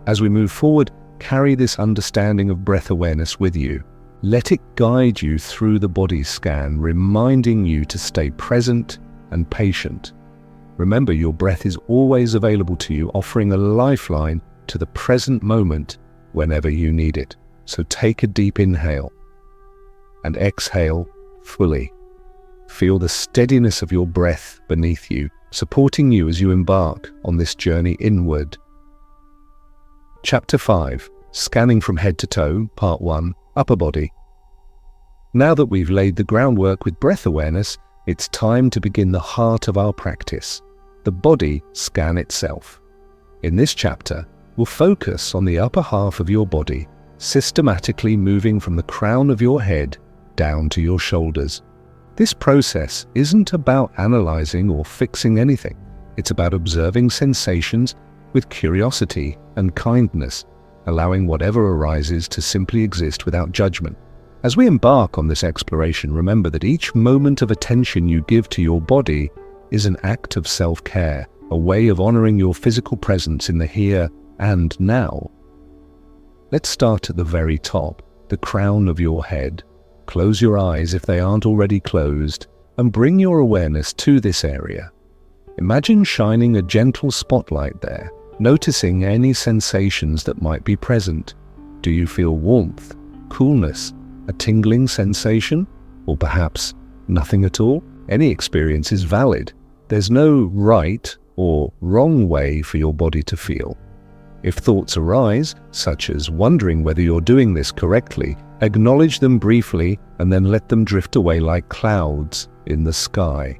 As we move forward, carry this understanding of breath awareness with you. Let it guide you through the body scan, reminding you to stay present and patient. Remember, your breath is always available to you, offering a lifeline to the present moment whenever you need it. So take a deep inhale and exhale fully. Feel the steadiness of your breath beneath you, supporting you as you embark on this journey inward. Chapter 5, Scanning from Head to Toe, Part 1, Upper Body. Now that we've laid the groundwork with breath awareness, it's time to begin the heart of our practice, the body scan itself. In this chapter, we'll focus on the upper half of your body, systematically moving from the crown of your head down to your shoulders. This process isn't about analyzing or fixing anything. It's about observing sensations with curiosity and kindness, allowing whatever arises to simply exist without judgment. As we embark on this exploration, remember that each moment of attention you give to your body is an act of self-care, a way of honoring your physical presence in the here and now. Let's start at the very top, the crown of your head. Close your eyes if they aren't already closed, and bring your awareness to this area. Imagine shining a gentle spotlight there, noticing any sensations that might be present. Do you feel warmth, coolness, a tingling sensation, or perhaps nothing at all? Any experience is valid. There's no right or wrong way for your body to feel. If thoughts arise, such as wondering whether you're doing this correctly, acknowledge them briefly and then let them drift away like clouds in the sky.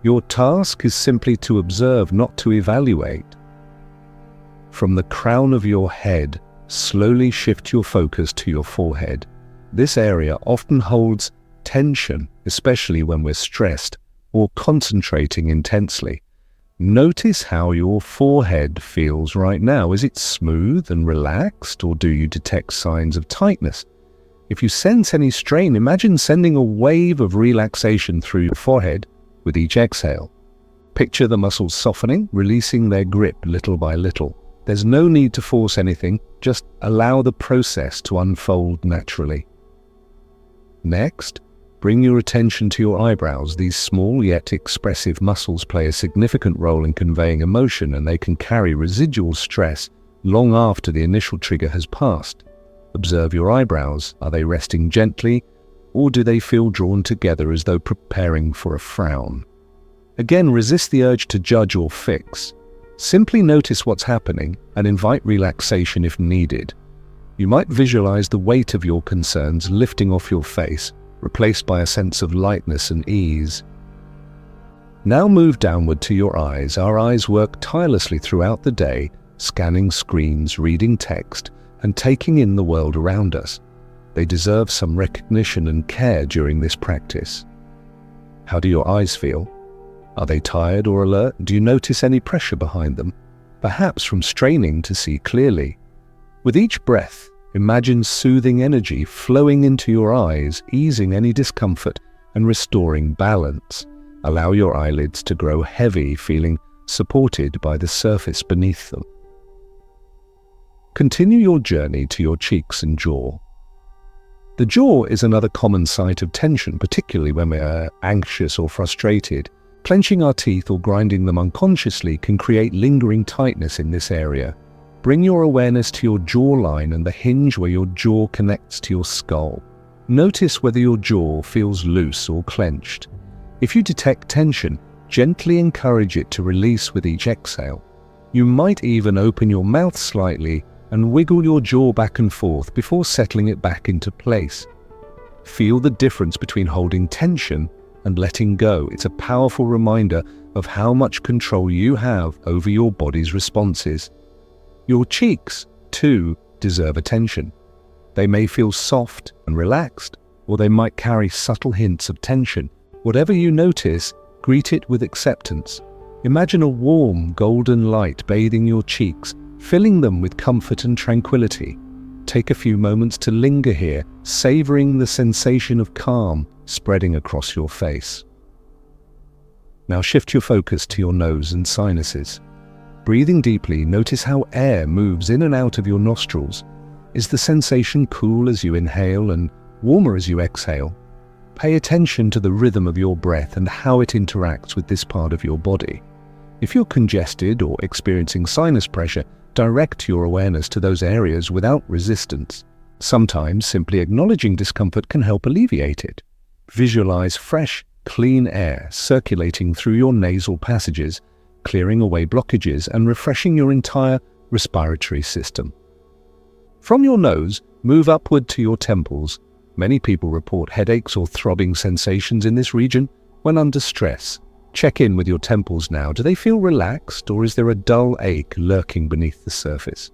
Your task is simply to observe, not to evaluate. From the crown of your head, slowly shift your focus to your forehead. This area often holds tension, especially when we're stressed or concentrating intensely. Notice how your forehead feels right now. Is it smooth and relaxed, or do you detect signs of tightness? If you sense any strain, imagine sending a wave of relaxation through your forehead with each exhale. Picture the muscles softening, releasing their grip little by little. There's no need to force anything, just allow the process to unfold naturally. Next, bring your attention to your eyebrows. These small yet expressive muscles play a significant role in conveying emotion, and they can carry residual stress long after the initial trigger has passed. Observe your eyebrows. Are they resting gently, or do they feel drawn together as though preparing for a frown? Again, resist the urge to judge or fix. Simply notice what's happening and invite relaxation if needed. You might visualize the weight of your concerns lifting off your face, replaced by a sense of lightness and ease. Now move downward to your eyes. Our eyes work tirelessly throughout the day, scanning screens, reading text, and taking in the world around us. They deserve some recognition and care during this practice. How do your eyes feel? Are they tired or alert? Do you notice any pressure behind them? Perhaps from straining to see clearly. With each breath, imagine soothing energy flowing into your eyes, easing any discomfort and restoring balance. Allow your eyelids to grow heavy, feeling supported by the surface beneath them. Continue your journey to your cheeks and jaw. The jaw is another common site of tension, particularly when we are anxious or frustrated. Clenching our teeth or grinding them unconsciously can create lingering tightness in this area. Bring your awareness to your jawline and the hinge where your jaw connects to your skull. Notice whether your jaw feels loose or clenched. If you detect tension, gently encourage it to release with each exhale. You might even open your mouth slightly and wiggle your jaw back and forth before settling it back into place. Feel the difference between holding tension and letting go. It's a powerful reminder of how much control you have over your body's responses. Your cheeks, too, deserve attention. They may feel soft and relaxed, or they might carry subtle hints of tension. Whatever you notice, greet it with acceptance. Imagine a warm, golden light bathing your cheeks, filling them with comfort and tranquility. Take a few moments to linger here, savoring the sensation of calm spreading across your face. Now shift your focus to your nose and sinuses. Breathing deeply, notice how air moves in and out of your nostrils. Is the sensation cool as you inhale and warmer as you exhale? Pay attention to the rhythm of your breath and how it interacts with this part of your body. If you're congested or experiencing sinus pressure, direct your awareness to those areas without resistance. Sometimes simply acknowledging discomfort can help alleviate it. Visualize fresh, clean air circulating through your nasal passages, clearing away blockages and refreshing your entire respiratory system. From your nose, move upward to your temples. Many people report headaches or throbbing sensations in this region when under stress. Check in with your temples now. Do they feel relaxed, or is there a dull ache lurking beneath the surface?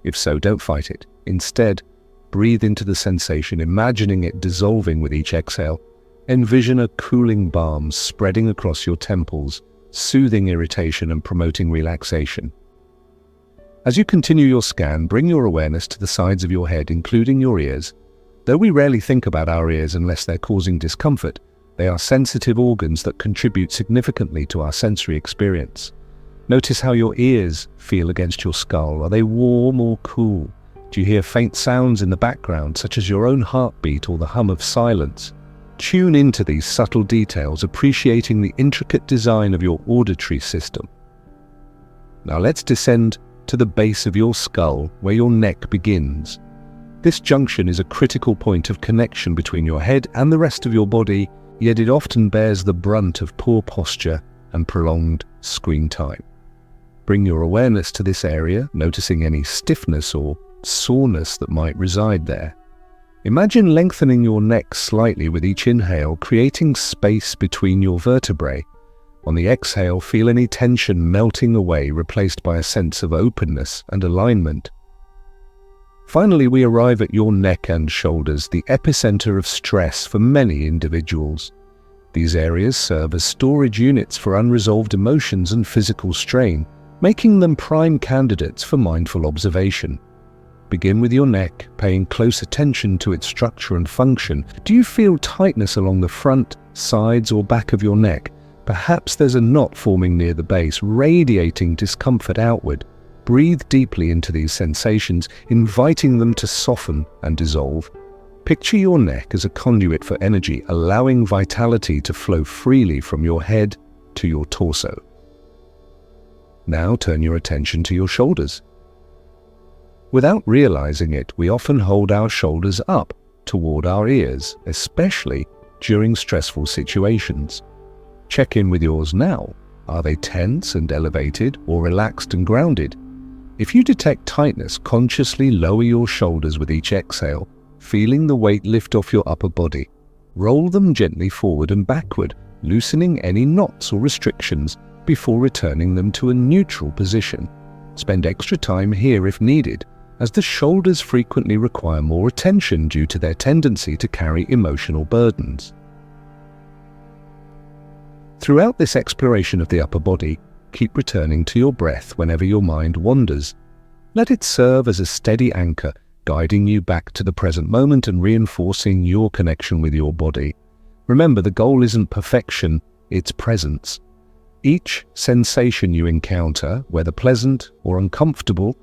If so, don't fight it. Instead, breathe into the sensation, imagining it dissolving with each exhale. Envision a cooling balm spreading across your temples, soothing irritation and promoting relaxation. As you continue your scan, bring your awareness to the sides of your head, including your ears. Though we rarely think about our ears unless they're causing discomfort, they are sensitive organs that contribute significantly to our sensory experience. Notice how your ears feel against your skull. Are they warm or cool? Do you hear faint sounds in the background, such as your own heartbeat or the hum of silence? Tune into these subtle details, appreciating the intricate design of your auditory system. Now let's descend to the base of your skull, where your neck begins. This junction is a critical point of connection between your head and the rest of your body, yet it often bears the brunt of poor posture and prolonged screen time. Bring your awareness to this area, noticing any stiffness or soreness that might reside there. Imagine lengthening your neck slightly with each inhale, creating space between your vertebrae. On the exhale, feel any tension melting away, replaced by a sense of openness and alignment. Finally, we arrive at your neck and shoulders, the epicenter of stress for many individuals. These areas serve as storage units for unresolved emotions and physical strain, making them prime candidates for mindful observation. Begin with your neck, paying close attention to its structure and function. Do you feel tightness along the front, sides, or back of your neck? Perhaps there's a knot forming near the base, radiating discomfort outward. Breathe deeply into these sensations, inviting them to soften and dissolve. Picture your neck as a conduit for energy, allowing vitality to flow freely from your head to your torso. Now turn your attention to your shoulders. Without realizing it, we often hold our shoulders up toward our ears, especially during stressful situations. Check in with yours now. Are they tense and elevated, or relaxed and grounded? If you detect tightness, consciously lower your shoulders with each exhale, feeling the weight lift off your upper body. Roll them gently forward and backward, loosening any knots or restrictions before returning them to a neutral position. Spend extra time here if needed, as the shoulders frequently require more attention due to their tendency to carry emotional burdens. Throughout this exploration of the upper body, keep returning to your breath whenever your mind wanders. Let it serve as a steady anchor, guiding you back to the present moment and reinforcing your connection with your body. Remember, the goal isn't perfection, it's presence. Each sensation you encounter, whether pleasant or uncomfortable,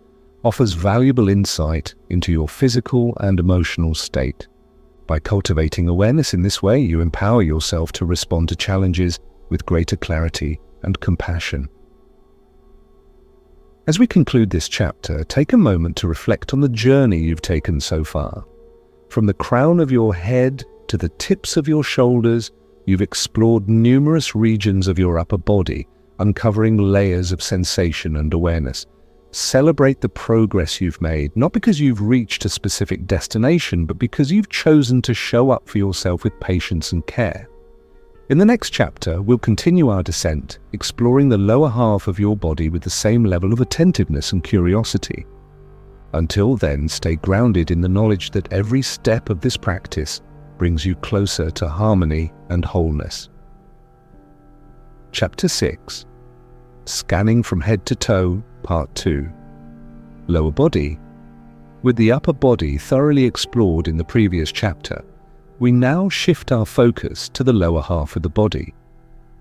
offers valuable insight into your physical and emotional state. By cultivating awareness in this way, you empower yourself to respond to challenges with greater clarity and compassion. As we conclude this chapter, take a moment to reflect on the journey you've taken so far. From the crown of your head to the tips of your shoulders, you've explored numerous regions of your upper body, uncovering layers of sensation and awareness. Celebrate the progress you've made, not because you've reached a specific destination, but because you've chosen to show up for yourself with patience and care. In the next chapter, we'll continue our descent, exploring the lower half of your body with the same level of attentiveness and curiosity. Until then, stay grounded in the knowledge that every step of this practice brings you closer to harmony and wholeness. Chapter 6. Scanning from Head to Toe, Part 2. Lower Body. With the upper body thoroughly explored in the previous chapter, we now shift our focus to the lower half of the body.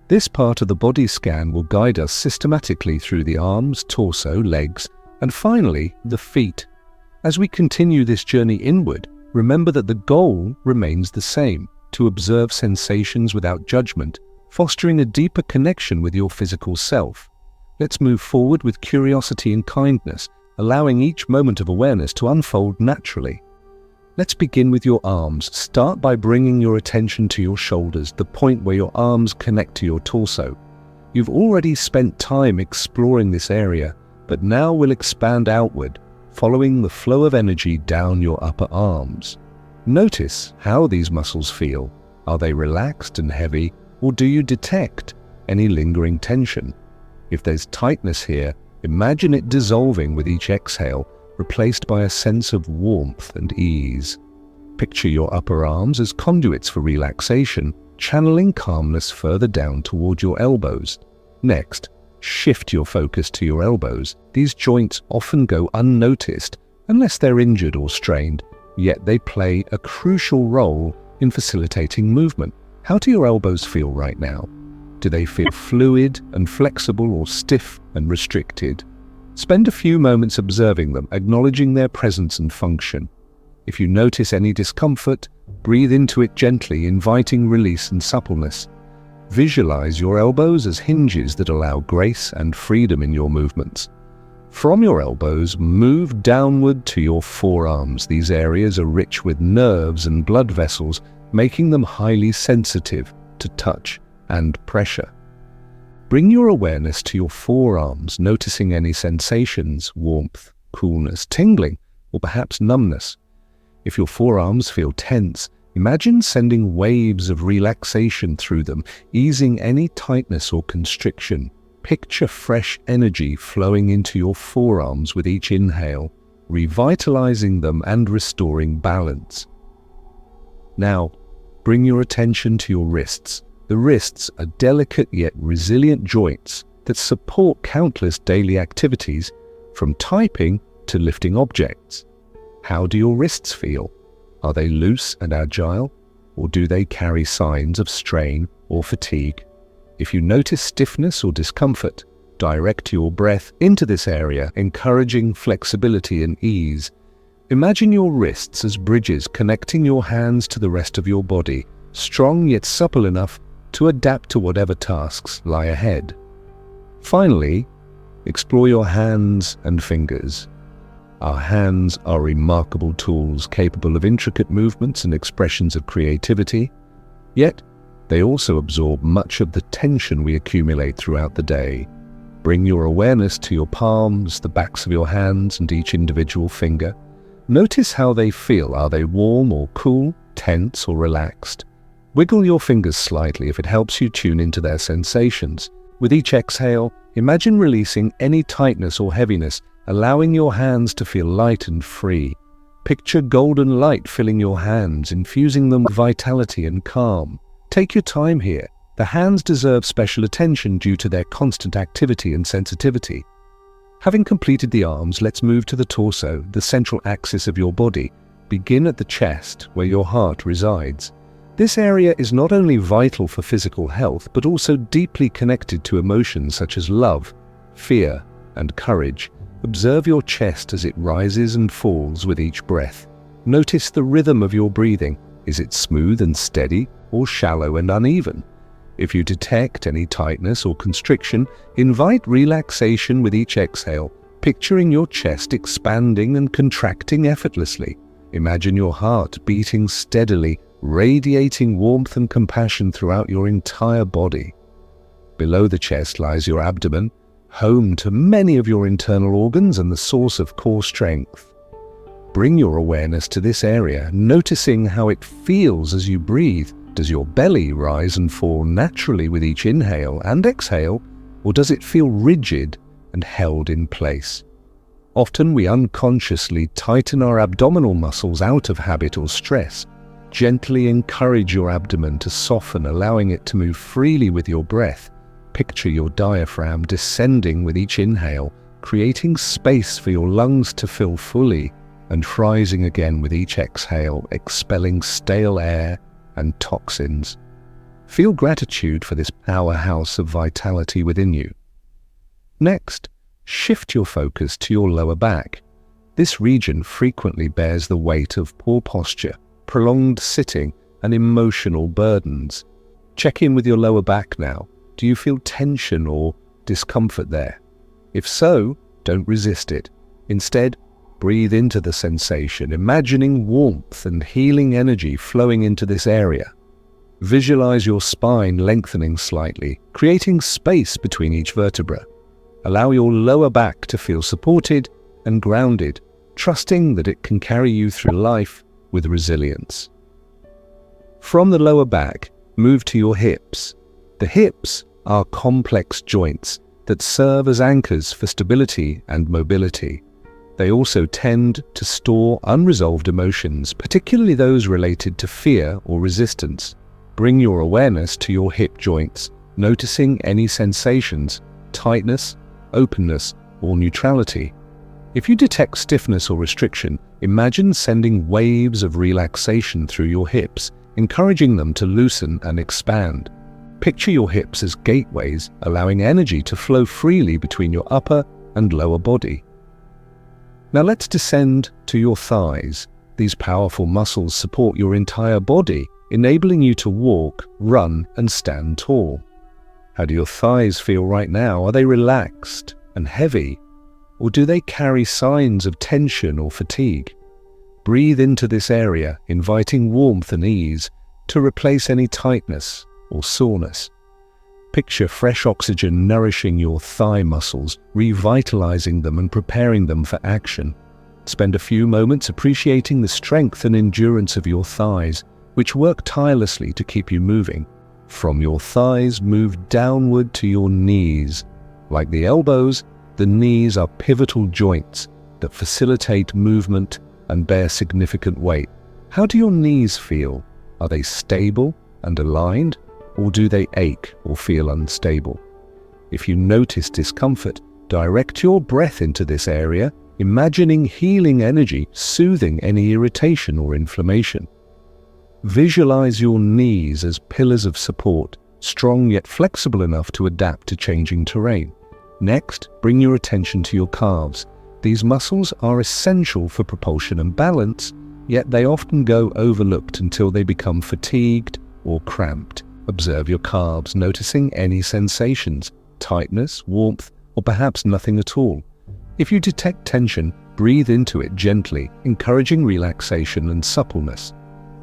This part of the body scan will guide us systematically through the arms, torso, legs, and finally, the feet. As we continue this journey inward, remember that the goal remains the same: to observe sensations without judgment, fostering a deeper connection with your physical self. Let's move forward with curiosity and kindness, allowing each moment of awareness to unfold naturally. Let's begin with your arms. Start by bringing your attention to your shoulders, the point where your arms connect to your torso. You've already spent time exploring this area, but now we'll expand outward, following the flow of energy down your upper arms. Notice how these muscles feel. Are they relaxed and heavy, or do you detect any lingering tension? If there's tightness here, imagine it dissolving with each exhale, replaced by a sense of warmth and ease. Picture your upper arms as conduits for relaxation, channeling calmness further down toward your elbows. Next, shift your focus to your elbows. These joints often go unnoticed unless they're injured or strained, yet they play a crucial role in facilitating movement. How do your elbows feel right now? Do they feel fluid and flexible, or stiff and restricted? Spend a few moments observing them, acknowledging their presence and function. If you notice any discomfort, breathe into it gently, inviting release and suppleness. Visualize your elbows as hinges that allow grace and freedom in your movements. From your elbows, move downward to your forearms. These areas are rich with nerves and blood vessels, making them highly sensitive to touch and pressure. Bring your awareness to your forearms, noticing any sensations: warmth, coolness, tingling, or perhaps numbness. If your forearms feel tense, imagine sending waves of relaxation through them, easing any tightness or constriction. Picture fresh energy flowing into your forearms with each inhale, revitalizing them and restoring balance. Now, bring your attention to your wrists. The wrists are delicate yet resilient joints that support countless daily activities, from typing to lifting objects. How do your wrists feel? Are they loose and agile, or do they carry signs of strain or fatigue? If you notice stiffness or discomfort, direct your breath into this area, encouraging flexibility and ease. Imagine your wrists as bridges connecting your hands to the rest of your body, strong yet supple enough to adapt to whatever tasks lie ahead. Finally, explore your hands and fingers. Our hands are remarkable tools capable of intricate movements and expressions of creativity, yet they also absorb much of the tension we accumulate throughout the day. Bring your awareness to your palms, the backs of your hands, and each individual finger. Notice how they feel. Are they warm or cool, tense or relaxed? Wiggle your fingers slightly if it helps you tune into their sensations. With each exhale, imagine releasing any tightness or heaviness, allowing your hands to feel light and free. Picture golden light filling your hands, infusing them with vitality and calm. Take your time here. The hands deserve special attention due to their constant activity and sensitivity. Having completed the arms, let's move to the torso, the central axis of your body. Begin at the chest, where your heart resides. This area is not only vital for physical health, but also deeply connected to emotions such as love, fear, and courage. Observe your chest as it rises and falls with each breath. Notice the rhythm of your breathing. Is it smooth and steady, or shallow and uneven? If you detect any tightness or constriction, invite relaxation with each exhale, picturing your chest expanding and contracting effortlessly. Imagine your heart beating steadily, radiating warmth and compassion throughout your entire body. Below the chest lies your abdomen, home to many of your internal organs and the source of core strength. Bring your awareness to this area, noticing how it feels as you breathe. Does your belly rise and fall naturally with each inhale and exhale, or does it feel rigid and held in place? Often we unconsciously tighten our abdominal muscles out of habit or stress. Gently encourage your abdomen to soften, allowing it to move freely with your breath. Picture your diaphragm descending with each inhale, creating space for your lungs to fill fully, and rising again with each exhale, expelling stale air and toxins. Feel gratitude for this powerhouse of vitality within you. Next, shift your focus to your lower back. This region frequently bears the weight of poor posture, prolonged sitting, and emotional burdens. Check in with your lower back now. Do you feel tension or discomfort there? If so, don't resist it. Instead, breathe into the sensation, imagining warmth and healing energy flowing into this area. Visualize your spine lengthening slightly, creating space between each vertebra. Allow your lower back to feel supported and grounded, trusting that it can carry you through life with resilience. From the lower back, move to your hips. The hips are complex joints that serve as anchors for stability and mobility. They also tend to store unresolved emotions, particularly those related to fear or resistance. Bring your awareness to your hip joints, noticing any sensations, tightness, openness, or neutrality. If you detect stiffness or restriction, imagine sending waves of relaxation through your hips, encouraging them to loosen and expand. Picture your hips as gateways, allowing energy to flow freely between your upper and lower body. Now let's descend to your thighs. These powerful muscles support your entire body, enabling you to walk, run, and stand tall. How do your thighs feel right now? Are they relaxed and heavy, or do they carry signs of tension or fatigue? Breathe into this area, inviting warmth and ease to replace any tightness or soreness. Picture fresh oxygen nourishing your thigh muscles, revitalizing them and preparing them for action. Spend a few moments appreciating the strength and endurance of your thighs, which work tirelessly to keep you moving. From your thighs, move downward to your knees. Like the elbows, the knees are pivotal joints that facilitate movement and bear significant weight. How do your knees feel? Are they stable and aligned, or do they ache or feel unstable? If you notice discomfort, direct your breath into this area, imagining healing energy soothing any irritation or inflammation. Visualize your knees as pillars of support, strong yet flexible enough to adapt to changing terrain. Next, bring your attention to your calves. These muscles are essential for propulsion and balance, yet they often go overlooked until they become fatigued or cramped. Observe your calves, noticing any sensations, tightness, warmth, or perhaps nothing at all. If you detect tension, breathe into it gently, encouraging relaxation and suppleness.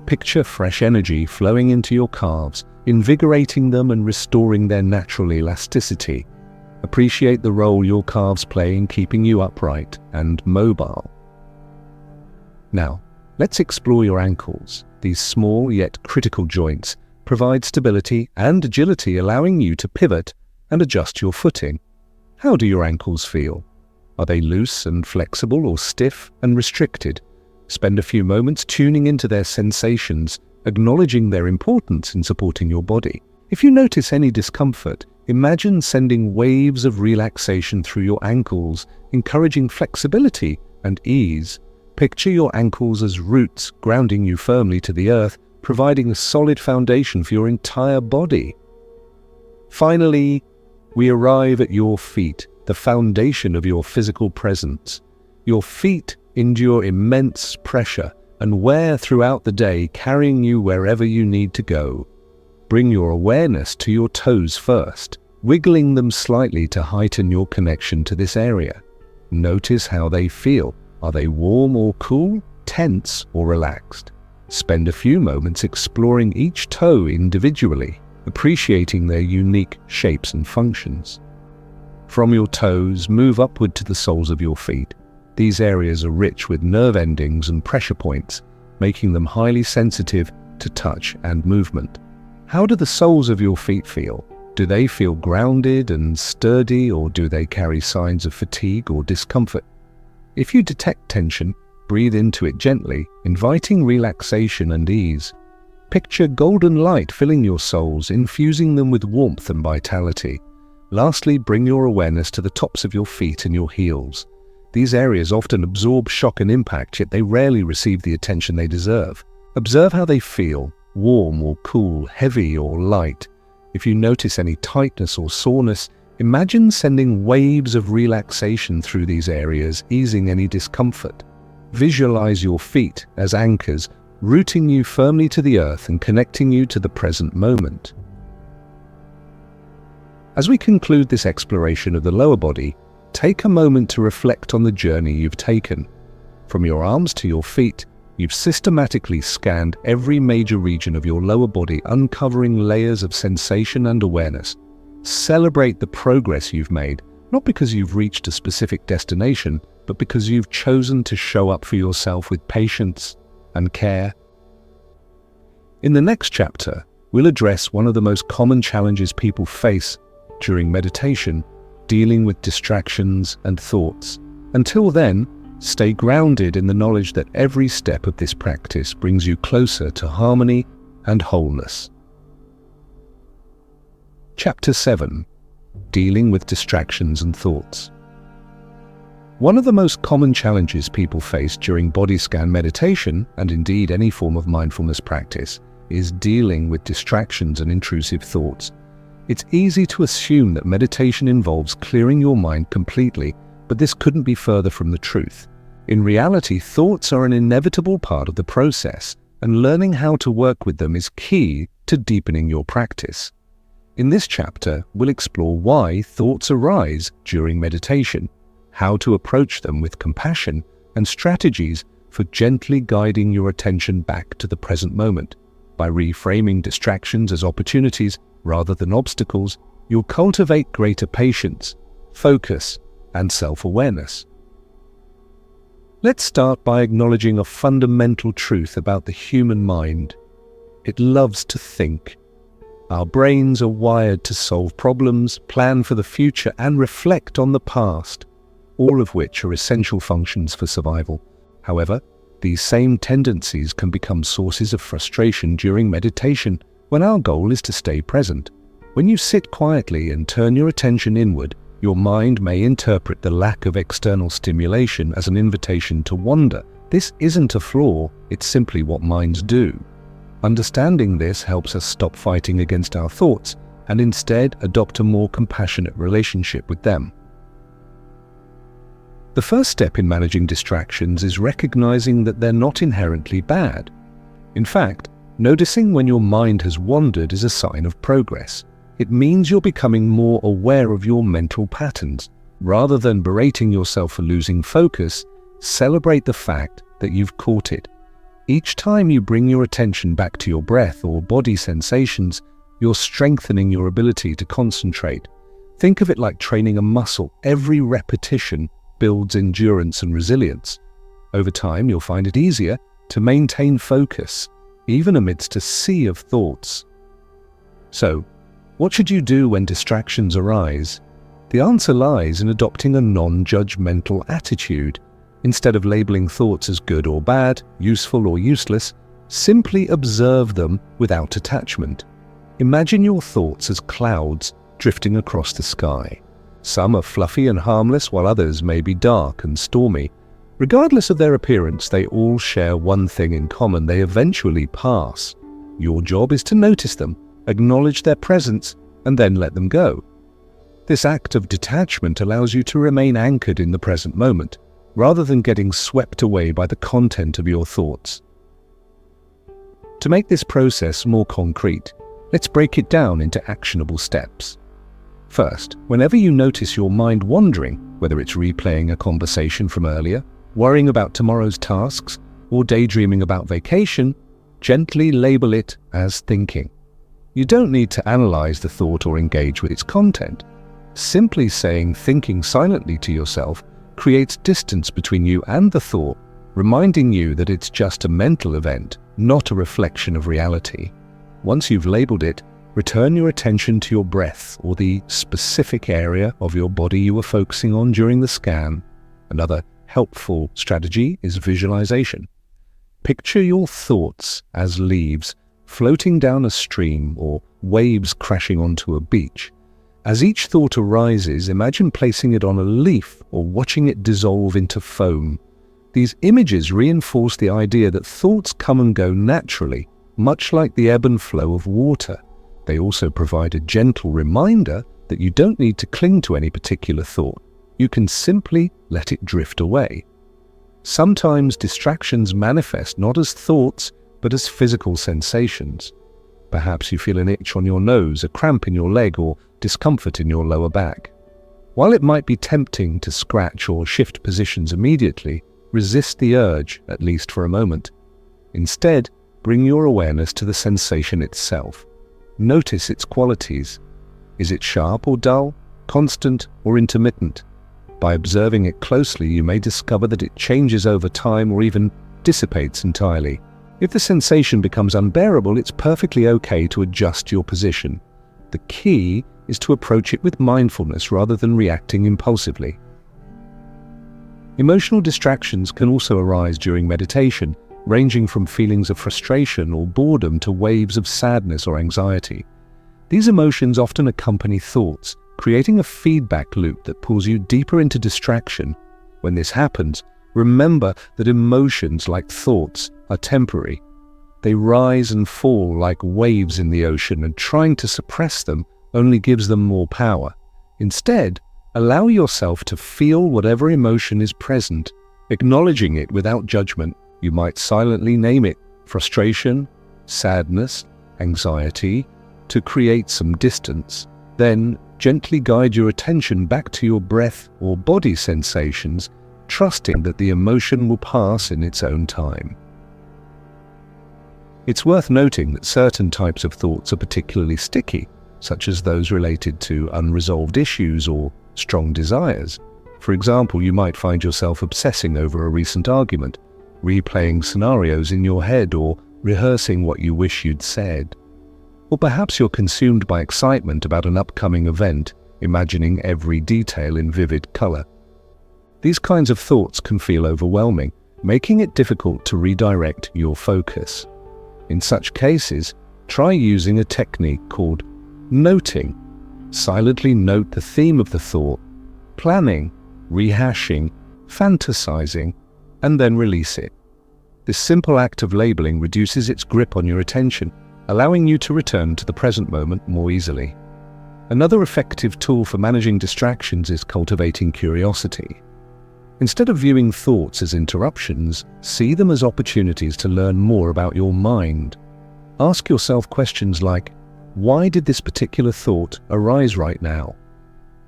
Picture fresh energy flowing into your calves, invigorating them and restoring their natural elasticity. Appreciate the role your calves play in keeping you upright and mobile. Now, let's explore your ankles. These small yet critical joints provide stability and agility, allowing you to pivot and adjust your footing. How do your ankles feel? Are they loose and flexible or stiff and restricted? Spend a few moments tuning into their sensations, acknowledging their importance in supporting your body. If you notice any discomfort, imagine sending waves of relaxation through your ankles, encouraging flexibility and ease. Picture your ankles as roots grounding you firmly to the earth, providing a solid foundation for your entire body. Finally, we arrive at your feet, the foundation of your physical presence. Your feet endure immense pressure and wear throughout the day, carrying you wherever you need to go. Bring your awareness to your toes first, wiggling them slightly to heighten your connection to this area. Notice how they feel. Are they warm or cool, tense or relaxed? Spend a few moments exploring each toe individually, appreciating their unique shapes and functions. From your toes, move upward to the soles of your feet. These areas are rich with nerve endings and pressure points, making them highly sensitive to touch and movement. How do the soles of your feet feel? Do they feel grounded and sturdy, or do they carry signs of fatigue or discomfort? If you detect tension, breathe into it gently, inviting relaxation and ease. Picture golden light filling your soles, infusing them with warmth and vitality. Lastly, bring your awareness to the tops of your feet and your heels. These areas often absorb shock and impact, yet they rarely receive the attention they deserve. Observe how they feel, warm or cool, heavy or light. If you notice any tightness or soreness, imagine sending waves of relaxation through these areas, easing any discomfort. Visualize your feet as anchors, rooting you firmly to the earth and connecting you to the present moment. As we conclude this exploration of the lower body, take a moment to reflect on the journey you've taken. From your arms to your feet, you've systematically scanned every major region of your lower body, uncovering layers of sensation and awareness. Celebrate the progress you've made, not because you've reached a specific destination, but because you've chosen to show up for yourself with patience and care. In the next chapter, we'll address one of the most common challenges people face during meditation, dealing with distractions and thoughts. Until then, stay grounded in the knowledge that every step of this practice brings you closer to harmony and wholeness. Chapter 7. Dealing with distractions and thoughts. One of the most common challenges people face during body scan meditation, and indeed any form of mindfulness practice, is dealing with distractions and intrusive thoughts. It's easy to assume that meditation involves clearing your mind completely, but this couldn't be further from the truth. In reality, thoughts are an inevitable part of the process, and learning how to work with them is key to deepening your practice. In this chapter, we'll explore why thoughts arise during meditation, how to approach them with compassion, and strategies for gently guiding your attention back to the present moment. By reframing distractions as opportunities rather than obstacles, you'll cultivate greater patience, focus, and self-awareness. Let's start by acknowledging a fundamental truth about the human mind. It loves to think. Our brains are wired to solve problems, plan for the future, and reflect on the past, all of which are essential functions for survival. However, these same tendencies can become sources of frustration during meditation when our goal is to stay present. When you sit quietly and turn your attention inward, your mind may interpret the lack of external stimulation as an invitation to wander. This isn't a flaw, it's simply what minds do. Understanding this helps us stop fighting against our thoughts and instead adopt a more compassionate relationship with them. The first step in managing distractions is recognizing that they're not inherently bad. In fact, noticing when your mind has wandered is a sign of progress. It means you're becoming more aware of your mental patterns. Rather than berating yourself for losing focus, celebrate the fact that you've caught it. Each time you bring your attention back to your breath or body sensations, you're strengthening your ability to concentrate. Think of it like training a muscle. Every repetition builds endurance and resilience. Over time, you'll find it easier to maintain focus, even amidst a sea of thoughts. So, what should you do when distractions arise? The answer lies in adopting a non-judgmental attitude. Instead of labeling thoughts as good or bad, useful or useless, simply observe them without attachment. Imagine your thoughts as clouds drifting across the sky. Some are fluffy and harmless, while others may be dark and stormy. Regardless of their appearance, they all share one thing in common: they eventually pass. Your job is to notice them, acknowledge their presence, and then let them go. This act of detachment allows you to remain anchored in the present moment, rather than getting swept away by the content of your thoughts. To make this process more concrete, let's break it down into actionable steps. First, whenever you notice your mind wandering, whether it's replaying a conversation from earlier, worrying about tomorrow's tasks, or daydreaming about vacation, gently label it as thinking. You don't need to analyze the thought or engage with its content. Simply saying thinking silently to yourself creates distance between you and the thought, reminding you that it's just a mental event, not a reflection of reality. Once you've labeled it, return your attention to your breath or the specific area of your body you were focusing on during the scan. Another helpful strategy is visualization. Picture your thoughts as leaves floating down a stream or waves crashing onto a beach. As each thought arises, imagine placing it on a leaf or watching it dissolve into foam. These images reinforce the idea that thoughts come and go naturally, much like the ebb and flow of water. They also provide a gentle reminder that you don't need to cling to any particular thought. You can simply let it drift away. Sometimes distractions manifest not as thoughts, but as physical sensations. Perhaps you feel an itch on your nose, a cramp in your leg, or discomfort in your lower back. While it might be tempting to scratch or shift positions immediately, resist the urge, at least for a moment. Instead, bring your awareness to the sensation itself. Notice its qualities. Is it sharp or dull, constant or intermittent? By observing it closely, you may discover that it changes over time or even dissipates entirely. If the sensation becomes unbearable, it's perfectly okay to adjust your position. The key is to approach it with mindfulness rather than reacting impulsively. Emotional distractions can also arise during meditation, ranging from feelings of frustration or boredom to waves of sadness or anxiety. These emotions often accompany thoughts, creating a feedback loop that pulls you deeper into distraction. When this happens, remember that emotions, like thoughts, are temporary. They rise and fall like waves in the ocean, and trying to suppress them only gives them more power. Instead, allow yourself to feel whatever emotion is present, acknowledging it without judgment. You might silently name it frustration, sadness, anxiety, to create some distance. Then gently guide your attention back to your breath or body sensations, trusting that the emotion will pass in its own time. It's worth noting that certain types of thoughts are particularly sticky, such as those related to unresolved issues or strong desires. For example, you might find yourself obsessing over a recent argument, replaying scenarios in your head, or rehearsing what you wish you'd said. Or perhaps you're consumed by excitement about an upcoming event, imagining every detail in vivid color. These kinds of thoughts can feel overwhelming, making it difficult to redirect your focus. In such cases, try using a technique called noting. Silently note the theme of the thought, planning, rehashing, fantasizing, and then release it. This simple act of labeling reduces its grip on your attention, allowing you to return to the present moment more easily. Another effective tool for managing distractions is cultivating curiosity. Instead of viewing thoughts as interruptions, see them as opportunities to learn more about your mind. Ask yourself questions like, why did this particular thought arise right now?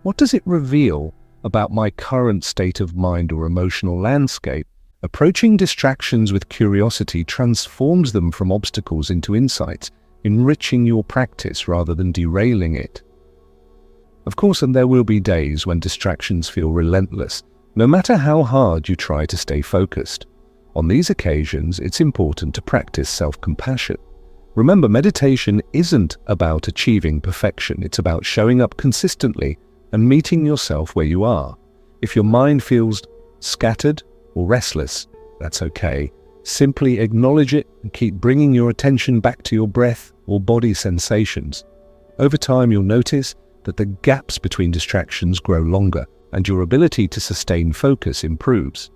What does it reveal about my current state of mind or emotional landscape? Approaching distractions with curiosity transforms them from obstacles into insights, enriching your practice rather than derailing it. Of course, and there will be days when distractions feel relentless, no matter how hard you try to stay focused. On these occasions, it's important to practice self-compassion. Remember, meditation isn't about achieving perfection. It's about showing up consistently and meeting yourself where you are. If your mind feels scattered or restless, that's okay. Simply acknowledge it and keep bringing your attention back to your breath or body sensations. Over time, you'll notice that the gaps between distractions grow longer and your ability to sustain focus improves.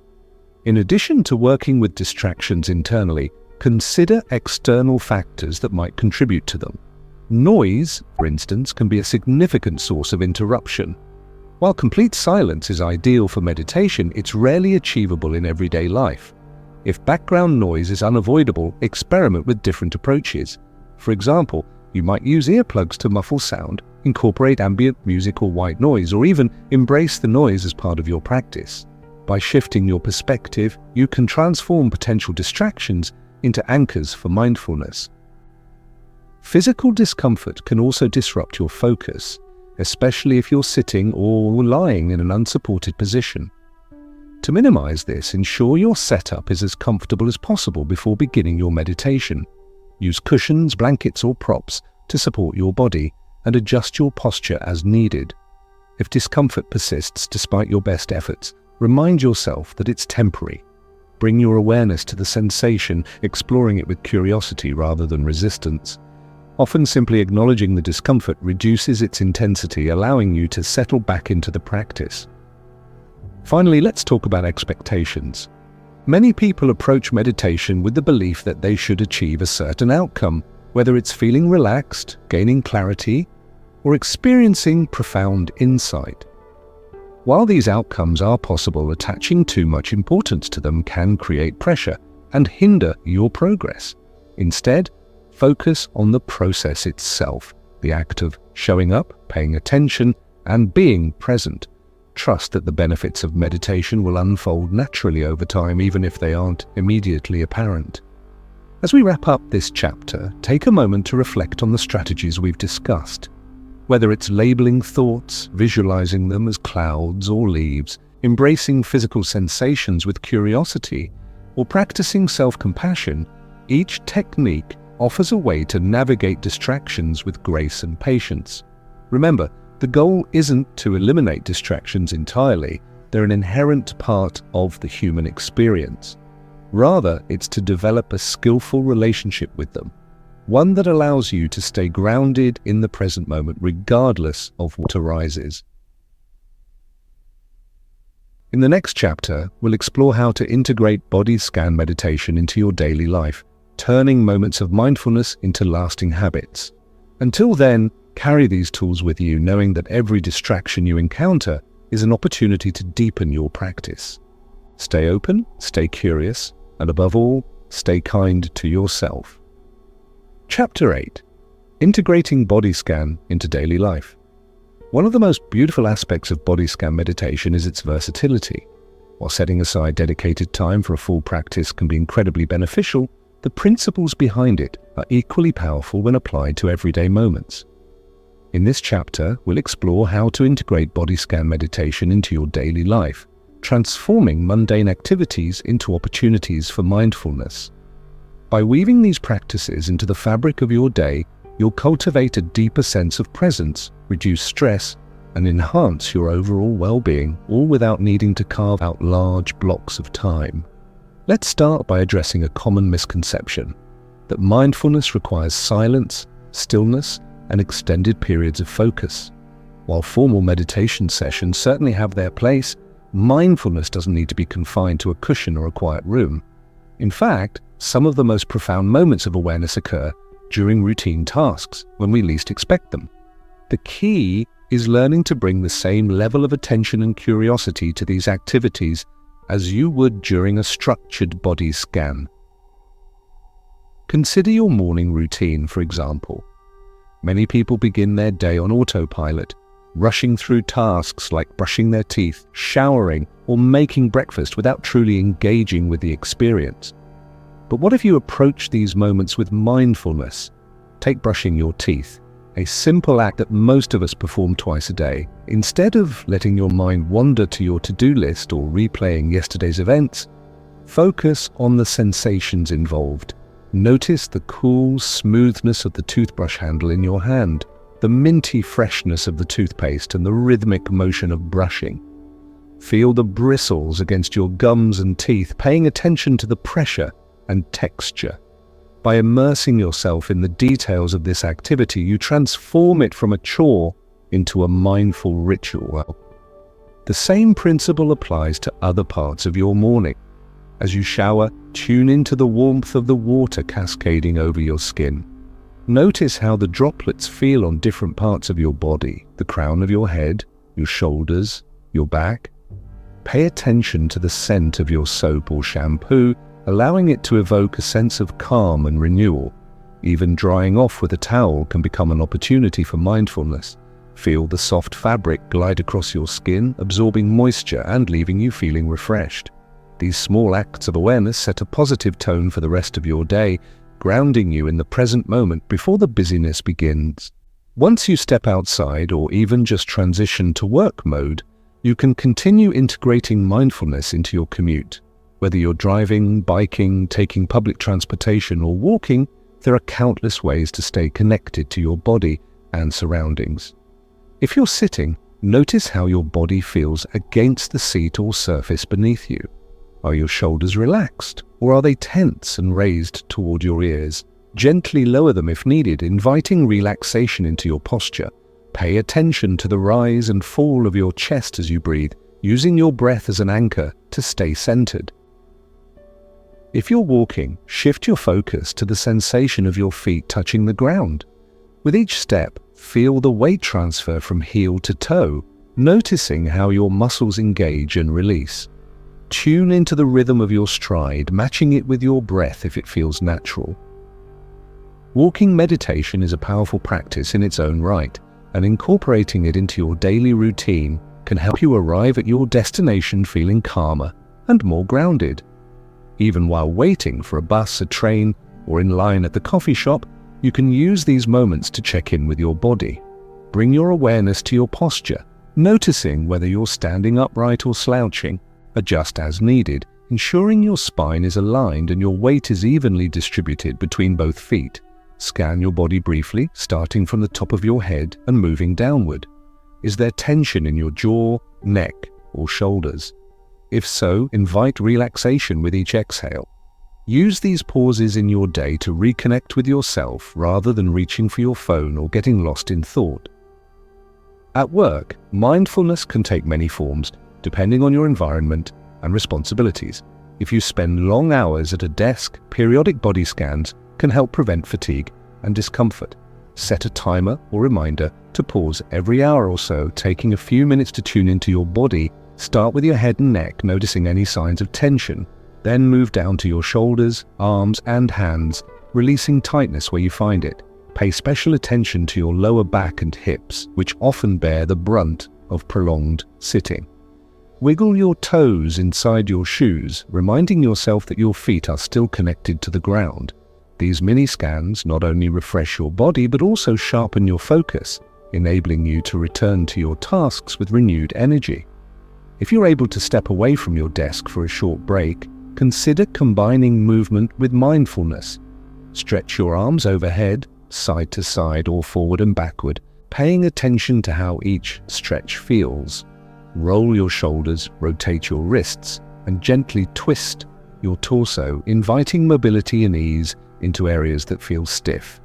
In addition to working with distractions internally, consider external factors that might contribute to them. Noise, for instance, can be a significant source of interruption. While complete silence is ideal for meditation, it's rarely achievable in everyday life. If background noise is unavoidable, experiment with different approaches. For example, you might use earplugs to muffle sound, incorporate ambient music or white noise, or even embrace the noise as part of your practice. By shifting your perspective, you can transform potential distractions into anchors for mindfulness. Physical discomfort can also disrupt your focus, especially if you're sitting or lying in an unsupported position. To minimize this, ensure your setup is as comfortable as possible before beginning your meditation. Use cushions, blankets, or props to support your body and adjust your posture as needed. If discomfort persists despite your best efforts, remind yourself that it's temporary. Bring your awareness to the sensation, exploring it with curiosity rather than resistance. Often simply acknowledging the discomfort reduces its intensity, allowing you to settle back into the practice. Finally, let's talk about expectations. Many people approach meditation with the belief that they should achieve a certain outcome, whether it's feeling relaxed, gaining clarity, or experiencing profound insight. While these outcomes are possible, attaching too much importance to them can create pressure and hinder your progress. Instead, focus on the process itself, the act of showing up, paying attention, and being present. Trust that the benefits of meditation will unfold naturally over time, even if they aren't immediately apparent. As we wrap up this chapter, take a moment to reflect on the strategies we've discussed. Whether it's labeling thoughts, visualizing them as clouds or leaves, embracing physical sensations with curiosity, or practicing self-compassion, each technique offers a way to navigate distractions with grace and patience. Remember, the goal isn't to eliminate distractions entirely. They're an inherent part of the human experience. Rather, it's to develop a skillful relationship with them, one that allows you to stay grounded in the present moment regardless of what arises. In the next chapter, we'll explore how to integrate body scan meditation into your daily life, turning moments of mindfulness into lasting habits. Until then, carry these tools with you, knowing that every distraction you encounter is an opportunity to deepen your practice. Stay open, stay curious, and above all, stay kind to yourself. Chapter 8. Integrating body scan into daily life. One of the most beautiful aspects of body scan meditation is its versatility. While setting aside dedicated time for a full practice can be incredibly beneficial, the principles behind it are equally powerful when applied to everyday moments. In this chapter, we'll explore how to integrate body scan meditation into your daily life, transforming mundane activities into opportunities for mindfulness. By weaving these practices into the fabric of your day, you'll cultivate a deeper sense of presence, reduce stress, and enhance your overall well-being, all without needing to carve out large blocks of time. Let's start by addressing a common misconception. that mindfulness requires silence, stillness, and extended periods of focus. While formal meditation sessions certainly have their place, mindfulness doesn't need to be confined to a cushion or a quiet room. In fact, some of the most profound moments of awareness occur during routine tasks, when we least expect them. The key is learning to bring the same level of attention and curiosity to these activities as you would during a structured body scan. Consider your morning routine, for example. Many people begin their day on autopilot, rushing through tasks like brushing their teeth, showering, or making breakfast without truly engaging with the experience. But what if you approach these moments with mindfulness? Take brushing your teeth, a simple act that most of us perform twice a day. Instead of letting your mind wander to your to-do list or replaying yesterday's events, focus on the sensations involved. Notice the cool smoothness of the toothbrush handle in your hand, the minty freshness of the toothpaste, and the rhythmic motion of brushing. Feel the bristles against your gums and teeth, paying attention to the pressure and texture. By immersing yourself in the details of this activity, you transform it from a chore into a mindful ritual. The same principle applies to other parts of your morning. As you shower, tune into the warmth of the water cascading over your skin. Notice how the droplets feel on different parts of your body, the crown of your head, your shoulders, your back. Pay attention to the scent of your soap or shampoo, allowing it to evoke a sense of calm and renewal. Even drying off with a towel can become an opportunity for mindfulness. Feel the soft fabric glide across your skin, absorbing moisture and leaving you feeling refreshed. These small acts of awareness set a positive tone for the rest of your day, grounding you in the present moment before the busyness begins. Once you step outside or even just transition to work mode, you can continue integrating mindfulness into your commute. Whether you're driving, biking, taking public transportation, or walking, there are countless ways to stay connected to your body and surroundings. If you're sitting, notice how your body feels against the seat or surface beneath you. Are your shoulders relaxed, or are they tense and raised toward your ears? Gently lower them if needed, inviting relaxation into your posture. Pay attention to the rise and fall of your chest as you breathe, using your breath as an anchor to stay centered. If you're walking, shift your focus to the sensation of your feet touching the ground. With each step, feel the weight transfer from heel to toe, noticing how your muscles engage and release. Tune into the rhythm of your stride, matching it with your breath if it feels natural. Walking meditation is a powerful practice in its own right, and incorporating it into your daily routine can help you arrive at your destination feeling calmer and more grounded. Even while waiting for a bus, a train, or in line at the coffee shop, you can use these moments to check in with your body. Bring your awareness to your posture, noticing whether you're standing upright or slouching. Adjust as needed, ensuring your spine is aligned and your weight is evenly distributed between both feet. Scan your body briefly, starting from the top of your head and moving downward. Is there tension in your jaw, neck, or shoulders? If so, invite relaxation with each exhale. Use these pauses in your day to reconnect with yourself rather than reaching for your phone or getting lost in thought. At work, mindfulness can take many forms, depending on your environment and responsibilities. If you spend long hours at a desk, periodic body scans can help prevent fatigue and discomfort. Set a timer or reminder to pause every hour or so, taking a few minutes to tune into your body. Start with your head and neck, noticing any signs of tension. Then move down to your shoulders, arms, and hands, releasing tightness where you find it. Pay special attention to your lower back and hips, which often bear the brunt of prolonged sitting. Wiggle your toes inside your shoes, reminding yourself that your feet are still connected to the ground. These mini scans not only refresh your body but also sharpen your focus, enabling you to return to your tasks with renewed energy. If you're able to step away from your desk for a short break, consider combining movement with mindfulness. Stretch your arms overhead, side to side or forward and backward, paying attention to how each stretch feels. Roll your shoulders, rotate your wrists, and gently twist your torso, inviting mobility and ease into areas that feel stiff.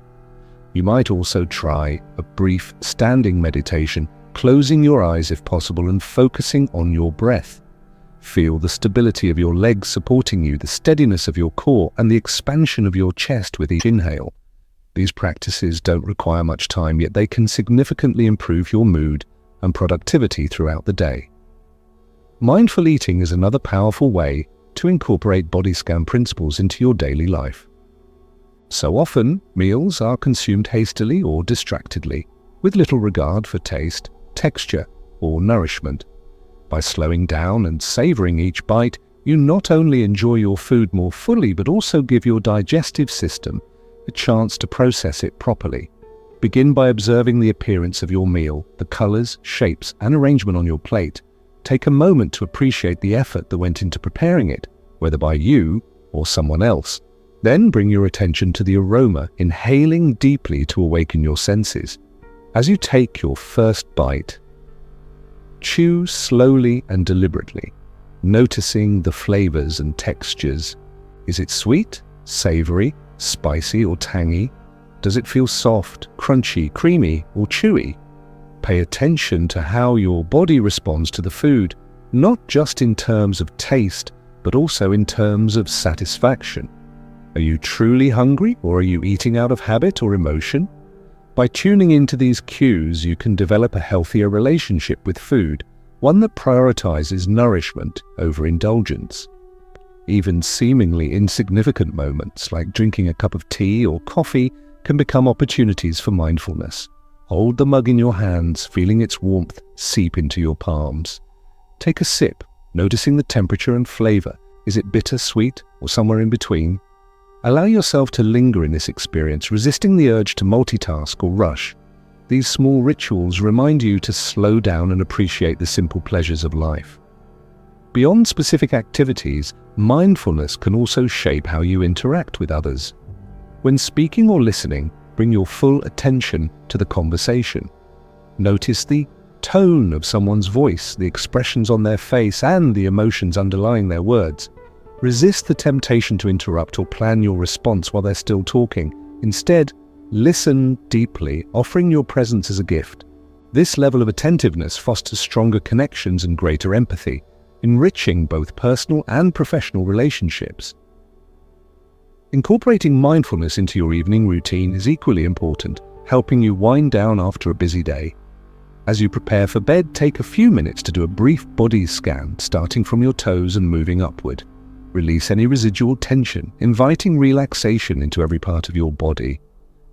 You might also try a brief standing meditation, closing your eyes if possible and focusing on your breath. Feel the stability of your legs supporting you, the steadiness of your core, and the expansion of your chest with each inhale. These practices don't require much time, yet they can significantly improve your mood and productivity throughout the day. Mindful eating is another powerful way to incorporate body scan principles into your daily life. So often, meals are consumed hastily or distractedly, with little regard for taste, texture, or nourishment. By slowing down and savoring each bite, you not only enjoy your food more fully, but also give your digestive system a chance to process it properly. Begin by observing the appearance of your meal, the colors, shapes, and arrangement on your plate. Take a moment to appreciate the effort that went into preparing it, whether by you or someone else. Then bring your attention to the aroma, inhaling deeply to awaken your senses. As you take your first bite, chew slowly and deliberately, noticing the flavors and textures. Is it sweet, savory, spicy, or tangy? Does it feel soft, crunchy, creamy, or chewy? Pay attention to how your body responds to the food, not just in terms of taste, but also in terms of satisfaction. Are you truly hungry, or are you eating out of habit or emotion? By tuning into these cues, you can develop a healthier relationship with food, one that prioritizes nourishment over indulgence. Even seemingly insignificant moments like drinking a cup of tea or coffee can become opportunities for mindfulness. Hold the mug in your hands, feeling its warmth seep into your palms. Take a sip, noticing the temperature and flavor. Is it bitter, sweet, or somewhere in between? Allow yourself to linger in this experience, resisting the urge to multitask or rush. These small rituals remind you to slow down and appreciate the simple pleasures of life. Beyond specific activities, mindfulness can also shape how you interact with others. When speaking or listening, bring your full attention to the conversation. Notice the tone of someone's voice, the expressions on their face, and the emotions underlying their words. Resist the temptation to interrupt or plan your response while they're still talking. Instead, listen deeply, offering your presence as a gift. This level of attentiveness fosters stronger connections and greater empathy, enriching both personal and professional relationships. Incorporating mindfulness into your evening routine is equally important, helping you wind down after a busy day. As you prepare for bed, take a few minutes to do a brief body scan, starting from your toes and moving upward. Release any residual tension, inviting relaxation into every part of your body.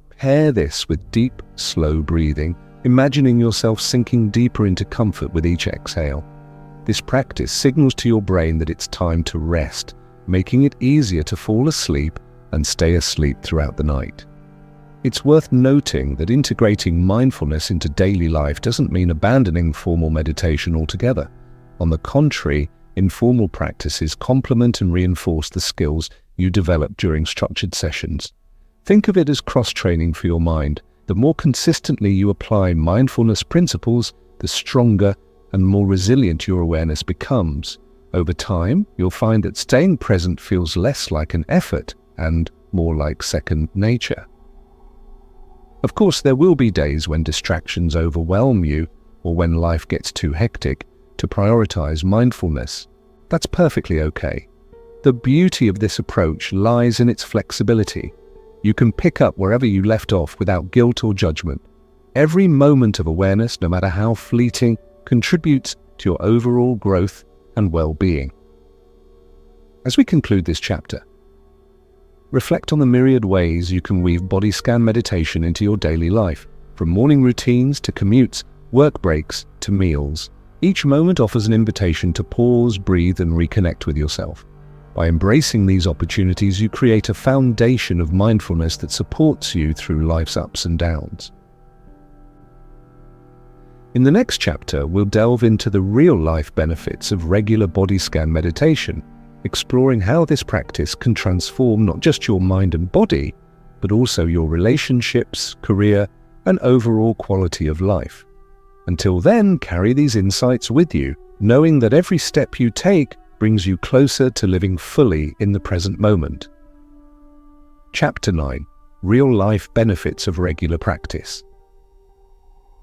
Pair this with deep, slow breathing, imagining yourself sinking deeper into comfort with each exhale. This practice signals to your brain that it's time to rest, making it easier to fall asleep and stay asleep throughout the night. It's worth noting that integrating mindfulness into daily life doesn't mean abandoning formal meditation altogether. On the contrary, informal practices complement and reinforce the skills you develop during structured sessions. Think of it as cross-training for your mind. The more consistently you apply mindfulness principles, the stronger and more resilient your awareness becomes. Over time, you'll find that staying present feels less like an effort and more like second nature. Of course, there will be days when distractions overwhelm you or when life gets too hectic to prioritize mindfulness. That's perfectly okay. The beauty of this approach lies in its flexibility. You can pick up wherever you left off without guilt or judgment. Every moment of awareness, no matter how fleeting, contributes to your overall growth and well-being. As we conclude this chapter, reflect on the myriad ways you can weave body scan meditation into your daily life, from morning routines to commutes, work breaks to meals. Each moment offers an invitation to pause, breathe, and reconnect with yourself. By embracing these opportunities, you create a foundation of mindfulness that supports you through life's ups and downs. In the next chapter, we'll delve into the real-life benefits of regular body scan meditation, exploring how this practice can transform not just your mind and body, but also your relationships, career, and overall quality of life. Until then, carry these insights with you, knowing that every step you take brings you closer to living fully in the present moment. Chapter 9: Real-Life Benefits of Regular Practice.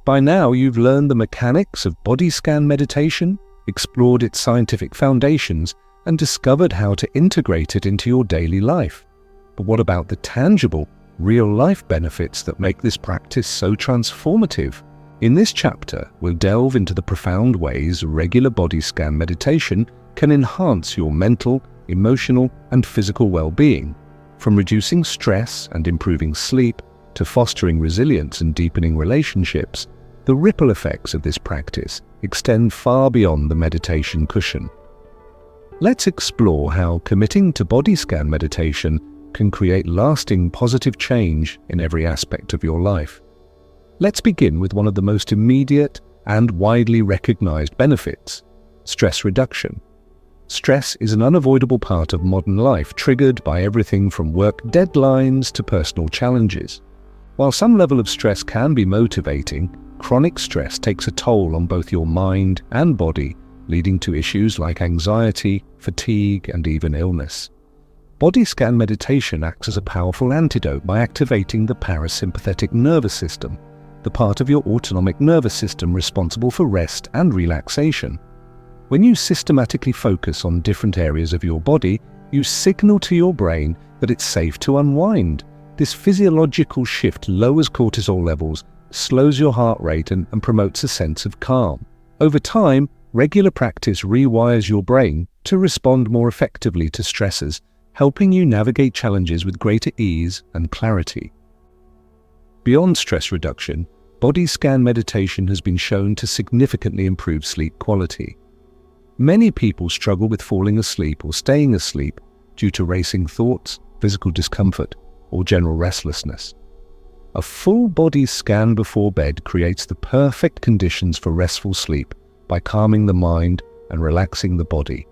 By now you've learned the mechanics of body scan meditation, explored its scientific foundations, and discovered how to integrate it into your daily life. But what about the tangible, real-life benefits that make this practice so transformative? In this chapter, we'll delve into the profound ways regular body scan meditation can enhance your mental, emotional, and physical well-being, from reducing stress and improving sleep to fostering resilience and deepening relationships. The ripple effects of this practice extend far beyond the meditation cushion. Let's explore how committing to body scan meditation can create lasting positive change in every aspect of your life. Let's begin with one of the most immediate and widely recognized benefits: stress reduction. Stress is an unavoidable part of modern life, triggered by everything from work deadlines to personal challenges. While some level of stress can be motivating, chronic stress takes a toll on both your mind and body, leading to issues like anxiety, fatigue, and even illness. Body scan meditation acts as a powerful antidote by activating the parasympathetic nervous system, the part of your autonomic nervous system responsible for rest and relaxation. When you systematically focus on different areas of your body, you signal to your brain that it's safe to unwind. This physiological shift lowers cortisol levels, slows your heart rate, and promotes a sense of calm. Over time, regular practice rewires your brain to respond more effectively to stressors, helping you navigate challenges with greater ease and clarity. Beyond stress reduction, body scan meditation has been shown to significantly improve sleep quality. Many people struggle with falling asleep or staying asleep due to racing thoughts, physical discomfort, or general restlessness. A full body scan before bed creates the perfect conditions for restful sleep by calming the mind and relaxing the body.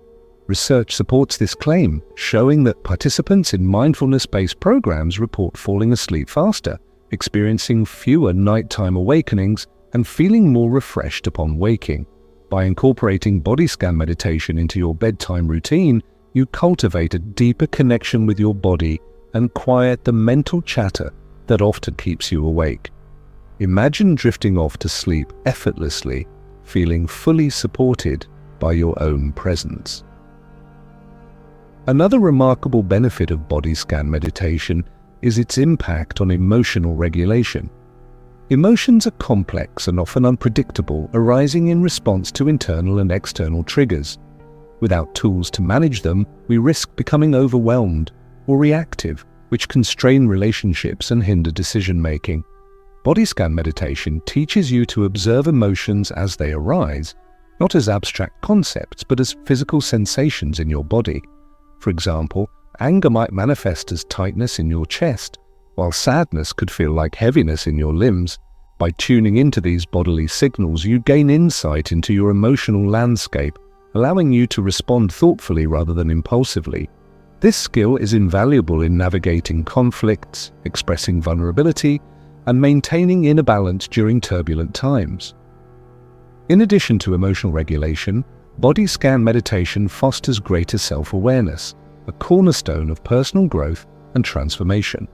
Research supports this claim, showing that participants in mindfulness-based programs report falling asleep faster, experiencing fewer nighttime awakenings, and feeling more refreshed upon waking. By incorporating body scan meditation into your bedtime routine, you cultivate a deeper connection with your body and quiet the mental chatter that often keeps you awake. Imagine drifting off to sleep effortlessly, feeling fully supported by your own presence. Another remarkable benefit of body scan meditation is its impact on emotional regulation. Emotions are complex and often unpredictable, arising in response to internal and external triggers. Without tools to manage them, we risk becoming overwhelmed or reactive, which can strain relationships and hinder decision-making. Body scan meditation teaches you to observe emotions as they arise, not as abstract concepts, but as physical sensations in your body. For example, anger might manifest as tightness in your chest, while sadness could feel like heaviness in your limbs. By tuning into these bodily signals, you gain insight into your emotional landscape, allowing you to respond thoughtfully rather than impulsively. This skill is invaluable in navigating conflicts, expressing vulnerability, and maintaining inner balance during turbulent times. In addition to emotional regulation, body scan meditation fosters greater self-awareness, a cornerstone of personal growth and transformation.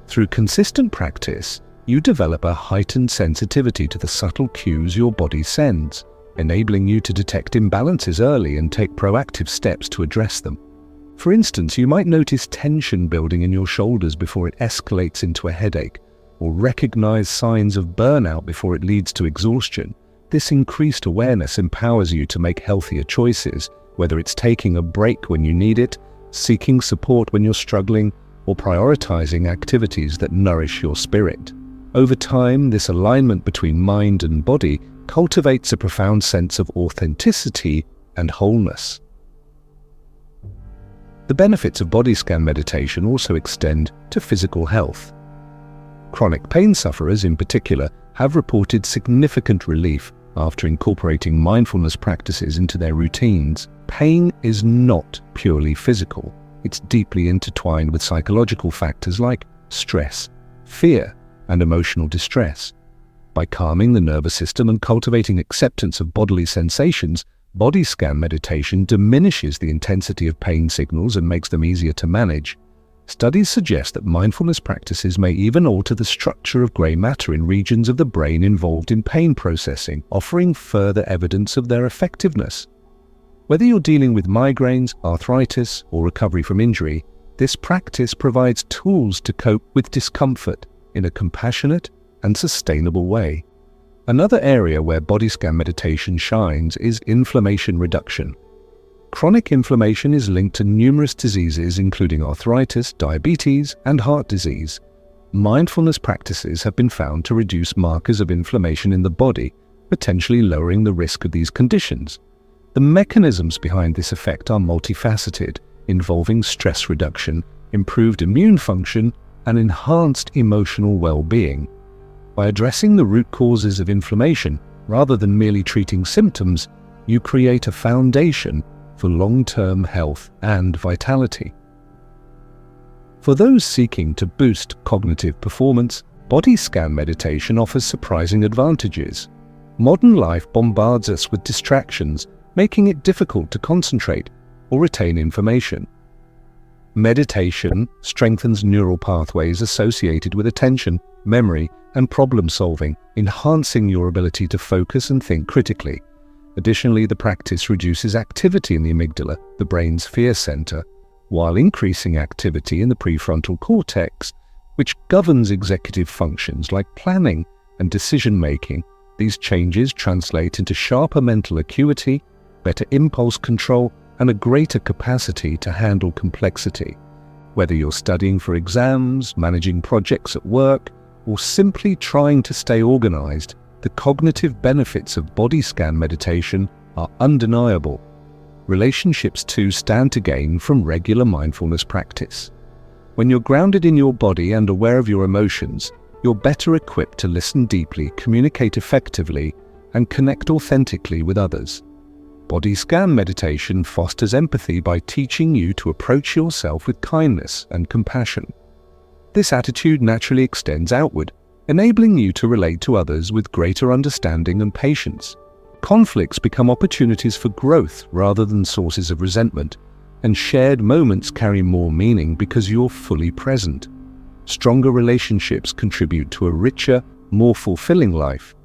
Through consistent practice, you develop a heightened sensitivity to the subtle cues your body sends, enabling you to detect imbalances early and take proactive steps to address them. For instance, you might notice tension building in your shoulders before it escalates into a headache, or recognize signs of burnout before it leads to exhaustion. This increased awareness empowers you to make healthier choices, whether it's taking a break when you need it, seeking support when you're struggling, or prioritizing activities that nourish your spirit. Over time, this alignment between mind and body cultivates a profound sense of authenticity and wholeness. The benefits of body scan meditation also extend to physical health. Chronic pain sufferers in particular have reported significant relief after incorporating mindfulness practices into their routines. Pain is not purely physical. It's deeply intertwined with psychological factors like stress, fear, and emotional distress. By calming the nervous system and cultivating acceptance of bodily sensations, body scan meditation diminishes the intensity of pain signals and makes them easier to manage. Studies suggest that mindfulness practices may even alter the structure of grey matter in regions of the brain involved in pain processing, offering further evidence of their effectiveness. Whether you're dealing with migraines, arthritis, or recovery from injury, this practice provides tools to cope with discomfort in a compassionate and sustainable way. Another area where body scan meditation shines is inflammation reduction. Chronic inflammation is linked to numerous diseases including arthritis, diabetes, and heart disease. Mindfulness practices have been found to reduce markers of inflammation in the body, potentially lowering the risk of these conditions. The mechanisms behind this effect are multifaceted, involving stress reduction, improved immune function, and enhanced emotional well-being. By addressing the root causes of inflammation, rather than merely treating symptoms, you create a foundation for long-term health and vitality. For those seeking to boost cognitive performance, body scan meditation offers surprising advantages. Modern life bombards us with distractions, making it difficult to concentrate or retain information. Meditation strengthens neural pathways associated with attention, memory, and problem-solving, enhancing your ability to focus and think critically. Additionally, the practice reduces activity in the amygdala, the brain's fear center, while increasing activity in the prefrontal cortex, which governs executive functions like planning and decision-making. These changes translate into sharper mental acuity, better impulse control, and a greater capacity to handle complexity. Whether you're studying for exams, managing projects at work, or simply trying to stay organized, the cognitive benefits of body scan meditation are undeniable. Relationships too stand to gain from regular mindfulness practice. When you're grounded in your body and aware of your emotions, you're better equipped to listen deeply, communicate effectively, and connect authentically with others. Body scan meditation fosters empathy by teaching you to approach yourself with kindness and compassion. This attitude naturally extends outward, enabling you to relate to others with greater understanding and patience. Conflicts become opportunities for growth rather than sources of resentment, and shared moments carry more meaning because you're fully present. Stronger relationships contribute to a richer, more fulfilling life,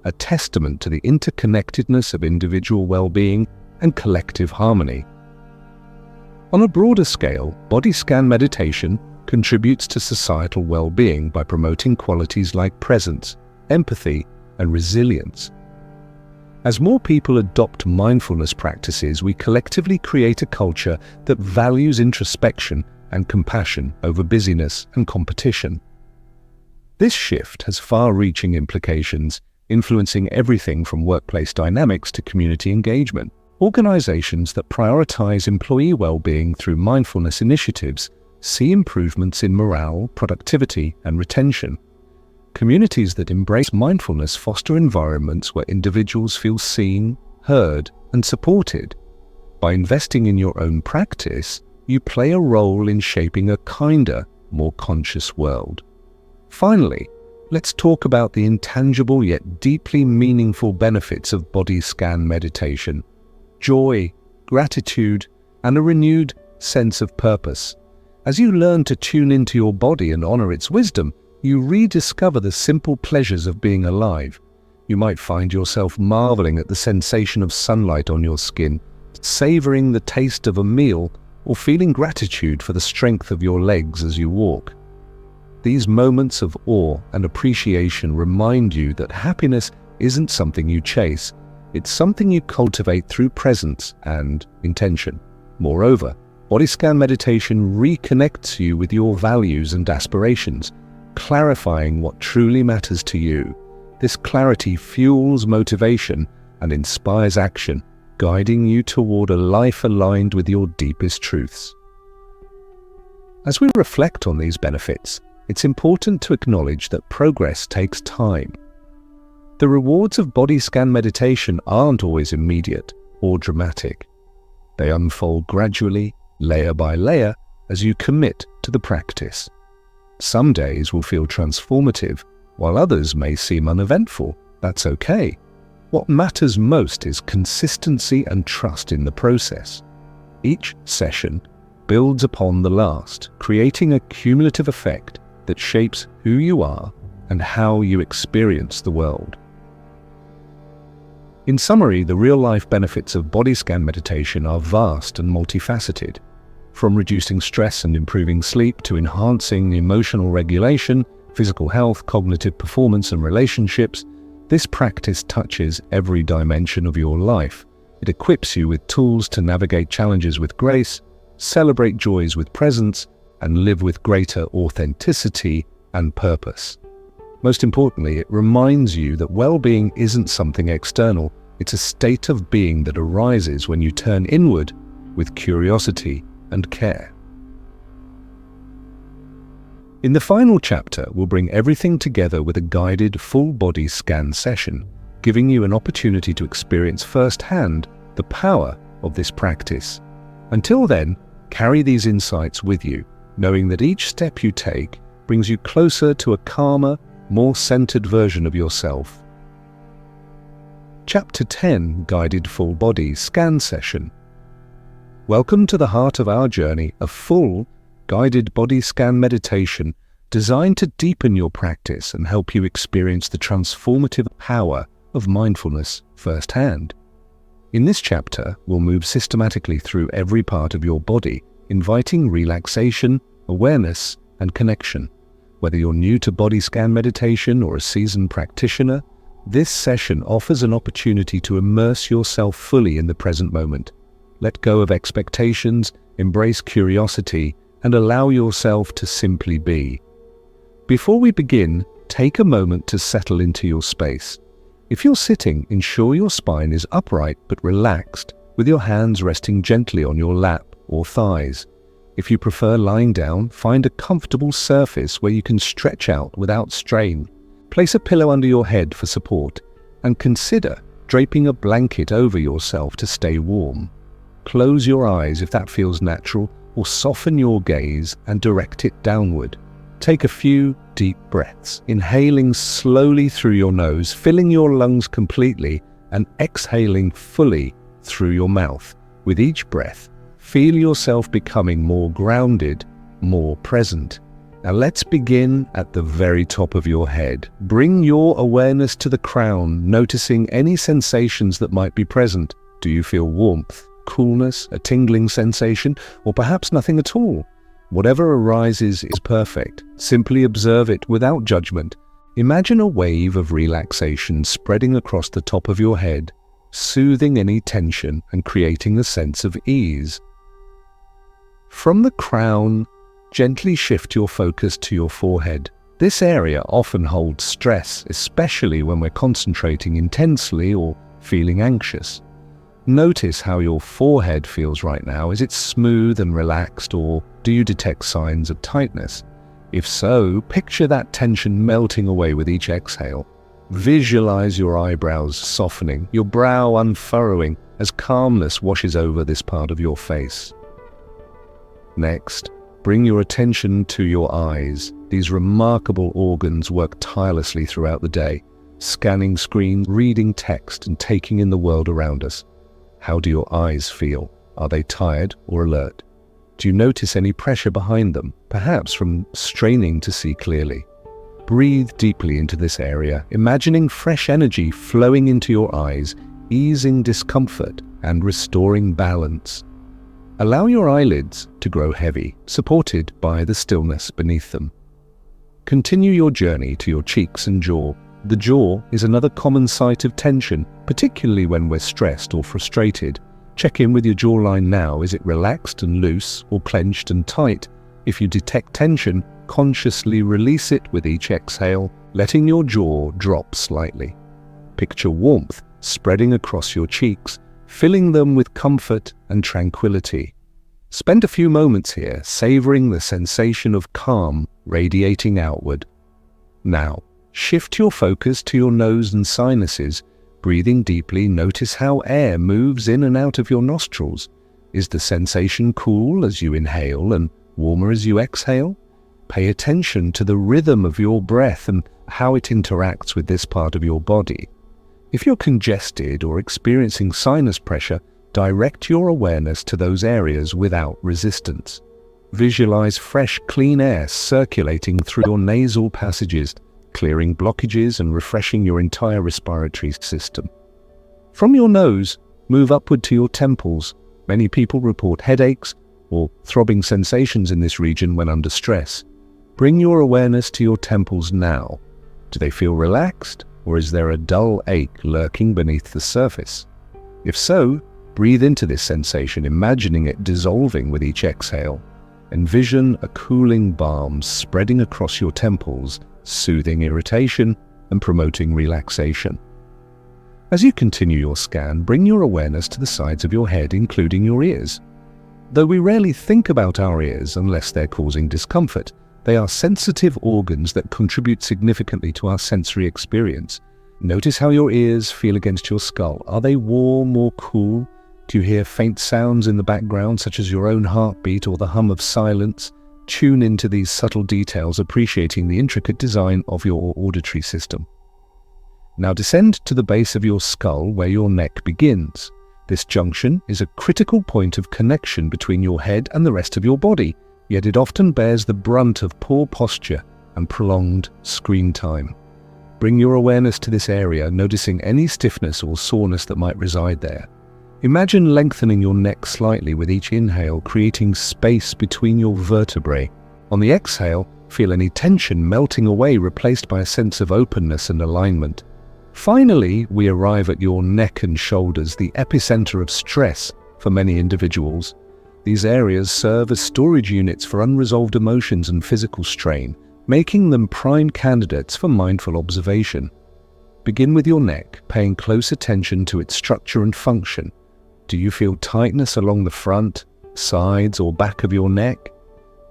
a testament to the interconnectedness of individual well-being and collective harmony. On a broader scale, body scan meditation contributes to societal well-being by promoting qualities like presence, empathy, and resilience. As more people adopt mindfulness practices, we collectively create a culture that values introspection and compassion over busyness and competition. This shift has far-reaching implications, influencing everything from workplace dynamics to community engagement. Organizations that prioritize employee well-being through mindfulness initiatives see improvements in morale, productivity, and retention. Communities that embrace mindfulness foster environments where individuals feel seen, heard, and supported. By investing in your own practice, you play a role in shaping a kinder, more conscious world. Finally, let's talk about the intangible yet deeply meaningful benefits of body scan meditation: joy, gratitude, and a renewed sense of purpose. As you learn to tune into your body and honor its wisdom, you rediscover the simple pleasures of being alive. You might find yourself marveling at the sensation of sunlight on your skin, savoring the taste of a meal, or feeling gratitude for the strength of your legs as you walk. These moments of awe and appreciation remind you that happiness isn't something you chase, it's something you cultivate through presence and intention. Moreover, body scan meditation reconnects you with your values and aspirations, clarifying what truly matters to you. This clarity fuels motivation and inspires action, guiding you toward a life aligned with your deepest truths. As we reflect on these benefits, it's important to acknowledge that progress takes time. The rewards of body scan meditation aren't always immediate or dramatic. They unfold gradually, layer by layer, as you commit to the practice. Some days will feel transformative, while others may seem uneventful. That's okay. What matters most is consistency and trust in the process. Each session, builds upon the last, creating a cumulative effect that shapes who you are and how you experience the world. In summary, the real-life benefits of body scan meditation are vast and multifaceted. From reducing stress and improving sleep to enhancing emotional regulation, physical health, cognitive performance and relationships, this practice touches every dimension of your life. It equips you with tools to navigate challenges with grace, celebrate joys with presence, and live with greater authenticity and purpose. Most importantly, it reminds you that well-being isn't something external, it's a state of being that arises when you turn inward with curiosity and care. In the final chapter, we'll bring everything together with a guided full-body scan session, giving you an opportunity to experience firsthand the power of this practice. Until then, carry these insights with you, knowing that each step you take brings you closer to a calmer, more centered version of yourself. Chapter 10, Guided Full Body Scan Session. Welcome to the heart of our journey, a full, guided body scan meditation designed to deepen your practice and help you experience the transformative power of mindfulness firsthand. In this chapter, we'll move systematically through every part of your body, inviting relaxation, awareness, and connection. Whether you're new to body scan meditation or a seasoned practitioner, this session offers an opportunity to immerse yourself fully in the present moment. Let go of expectations, embrace curiosity, and allow yourself to simply be. Before we begin, take a moment to settle into your space. If you're sitting, ensure your spine is upright but relaxed, with your hands resting gently on your lap or thighs. If you prefer lying down, find a comfortable surface where you can stretch out without strain. Place a pillow under your head for support, and consider draping a blanket over yourself to stay warm. Close your eyes if that feels natural, or soften your gaze and direct it downward. Take a few deep breaths, inhaling slowly through your nose, filling your lungs completely, and exhaling fully through your mouth. With each breath, feel yourself becoming more grounded, more present. Now let's begin at the very top of your head. Bring your awareness to the crown, noticing any sensations that might be present. Do you feel warmth, coolness, a tingling sensation, or perhaps nothing at all? Whatever arises is perfect. Simply observe it without judgment. Imagine a wave of relaxation spreading across the top of your head, soothing any tension and creating a sense of ease. From the crown, gently shift your focus to your forehead. This area often holds stress, especially when we're concentrating intensely or feeling anxious. Notice how your forehead feels right now. Is it smooth and relaxed, or do you detect signs of tightness? If so, picture that tension melting away with each exhale. Visualize your eyebrows softening, your brow unfurrowing as calmness washes over this part of your face. Next, bring your attention to your eyes. These remarkable organs work tirelessly throughout the day, scanning screens, reading text, and taking in the world around us. How do your eyes feel? Are they tired or alert? Do you notice any pressure behind them, perhaps from straining to see clearly? Breathe deeply into this area, imagining fresh energy flowing into your eyes, easing discomfort and restoring balance. Allow your eyelids to grow heavy, supported by the stillness beneath them. Continue your journey to your cheeks and jaw. The jaw is another common site of tension, particularly when we're stressed or frustrated. Check in with your jawline now. Is it relaxed and loose, or clenched and tight? If you detect tension, consciously release it with each exhale, letting your jaw drop slightly. Picture warmth spreading across your cheeks, filling them with comfort and tranquility. Spend a few moments here, savoring the sensation of calm radiating outward. Now, shift your focus to your nose and sinuses. Breathing deeply, notice how air moves in and out of your nostrils. Is the sensation cool as you inhale and warmer as you exhale? Pay attention to the rhythm of your breath and how it interacts with this part of your body. If you're congested or experiencing sinus pressure, direct your awareness to those areas without resistance. Visualize fresh, clean air circulating through your nasal passages, clearing blockages and refreshing your entire respiratory system. From your nose, move upward to your temples. Many people report headaches or throbbing sensations in this region when under stress. Bring your awareness to your temples now. Do they feel relaxed, or is there a dull ache lurking beneath the surface? If so, breathe into this sensation, imagining it dissolving with each exhale. Envision a cooling balm spreading across your temples, soothing irritation and promoting relaxation. As you continue your scan, bring your awareness to the sides of your head, including your ears. Though we rarely think about our ears unless they're causing discomfort, they are sensitive organs that contribute significantly to our sensory experience. Notice how your ears feel against your skull. Are they warm or cool? Do you hear faint sounds in the background, such as your own heartbeat or the hum of silence? Tune into these subtle details, appreciating the intricate design of your auditory system. Now descend to the base of your skull where your neck begins. This junction is a critical point of connection between your head and the rest of your body, yet it often bears the brunt of poor posture and prolonged screen time. Bring your awareness to this area, noticing any stiffness or soreness that might reside there. Imagine lengthening your neck slightly with each inhale, creating space between your vertebrae. On the exhale, feel any tension melting away, replaced by a sense of openness and alignment. Finally, we arrive at your neck and shoulders, the epicenter of stress for many individuals. These areas serve as storage units for unresolved emotions and physical strain, making them prime candidates for mindful observation. Begin with your neck, paying close attention to its structure and function. Do you feel tightness along the front, sides, or back of your neck?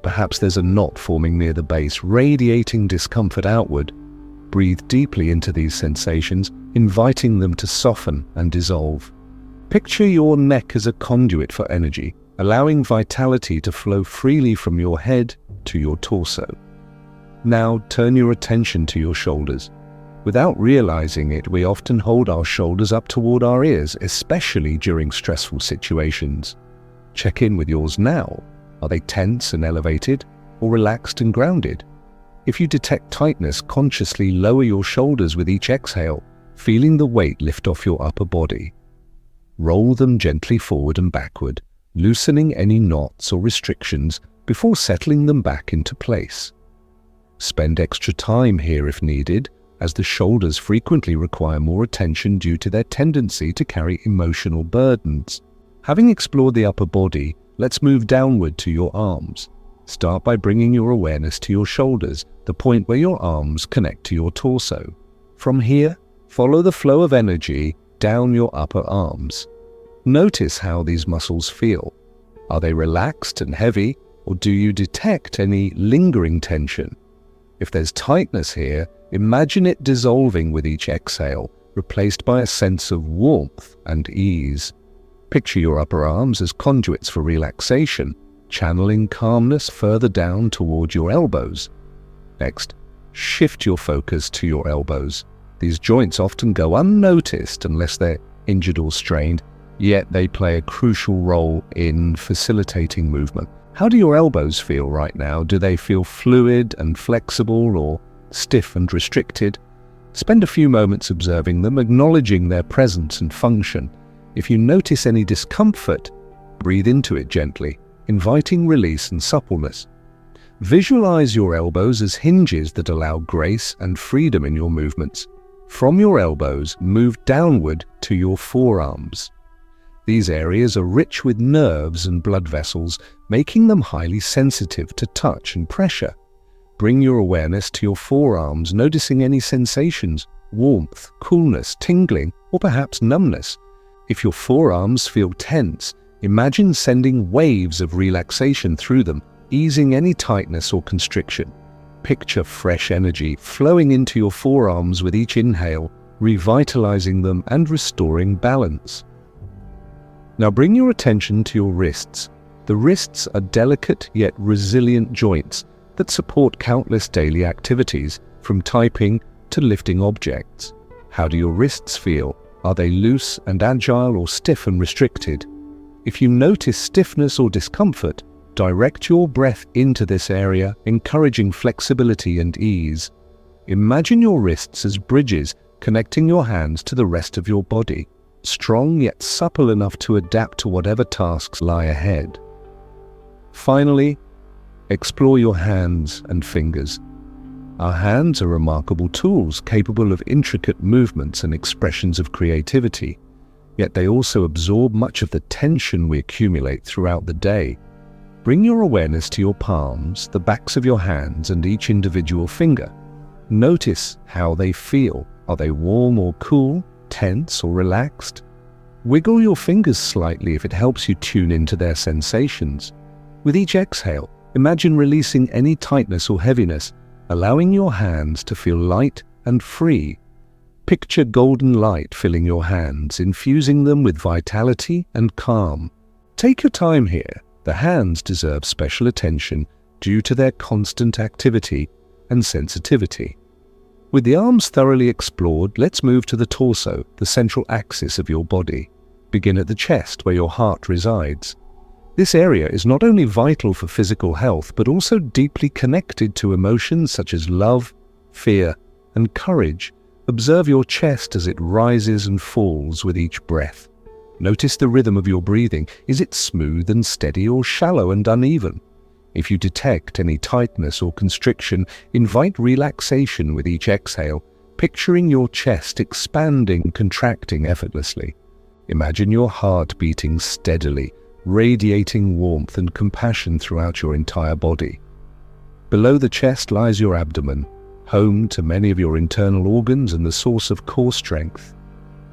Perhaps there's a knot forming near the base, radiating discomfort outward. Breathe deeply into these sensations, inviting them to soften and dissolve. Picture your neck as a conduit for energy, allowing vitality to flow freely from your head to your torso. Now turn your attention to your shoulders. Without realizing it, we often hold our shoulders up toward our ears, especially during stressful situations. Check in with yours now. Are they tense and elevated, or relaxed and grounded? If you detect tightness, consciously lower your shoulders with each exhale, feeling the weight lift off your upper body. Roll them gently forward and backward, loosening any knots or restrictions before settling them back into place. Spend extra time here if needed, as the shoulders frequently require more attention due to their tendency to carry emotional burdens. Having explored the upper body, let's move downward to your arms. Start by bringing your awareness to your shoulders, the point where your arms connect to your torso. From here, follow the flow of energy down your upper arms. Notice how these muscles feel. Are they relaxed and heavy, or do you detect any lingering tension? If there's tightness here, imagine it dissolving with each exhale, replaced by a sense of warmth and ease. Picture your upper arms as conduits for relaxation, channeling calmness further down toward your elbows. Next, shift your focus to your elbows. These joints often go unnoticed unless they're injured or strained, yet they play a crucial role in facilitating movement. How do your elbows feel right now? Do they feel fluid and flexible, or stiff and restricted? Spend a few moments observing them, acknowledging their presence and function. If you notice any discomfort, breathe into it gently, inviting release and suppleness. Visualize your elbows as hinges that allow grace and freedom in your movements. From your elbows, move downward to your forearms. These areas are rich with nerves and blood vessels, making them highly sensitive to touch and pressure. Bring your awareness to your forearms, noticing any sensations, warmth, coolness, tingling, or perhaps numbness. If your forearms feel tense, imagine sending waves of relaxation through them, easing any tightness or constriction. Picture fresh energy flowing into your forearms with each inhale, revitalizing them and restoring balance. Now bring your attention to your wrists. The wrists are delicate yet resilient joints that support countless daily activities, from typing to lifting objects. How do your wrists feel? Are they loose and agile or stiff and restricted? If you notice stiffness or discomfort, direct your breath into this area, encouraging flexibility and ease. Imagine your wrists as bridges connecting your hands to the rest of your body, strong yet supple enough to adapt to whatever tasks lie ahead. Finally, explore your hands and fingers. Our hands are remarkable tools capable of intricate movements and expressions of creativity, yet they also absorb much of the tension we accumulate throughout the day. Bring your awareness to your palms, the backs of your hands, and each individual finger. Notice how they feel. Are they warm or cool, tense or relaxed? Wiggle your fingers slightly if it helps you tune into their sensations. With each exhale, imagine releasing any tightness or heaviness, allowing your hands to feel light and free. Picture golden light filling your hands, infusing them with vitality and calm. Take your time here. The hands deserve special attention due to their constant activity and sensitivity. With the arms thoroughly explored, let's move to the torso, the central axis of your body. Begin at the chest, where your heart resides. This area is not only vital for physical health, but also deeply connected to emotions such as love, fear, and courage. Observe your chest as it rises and falls with each breath. Notice the rhythm of your breathing. Is it smooth and steady or shallow and uneven? If you detect any tightness or constriction, invite relaxation with each exhale, picturing your chest expanding and contracting effortlessly. Imagine your heart beating steadily, radiating warmth and compassion throughout your entire body. Below the chest lies your abdomen, home to many of your internal organs and the source of core strength.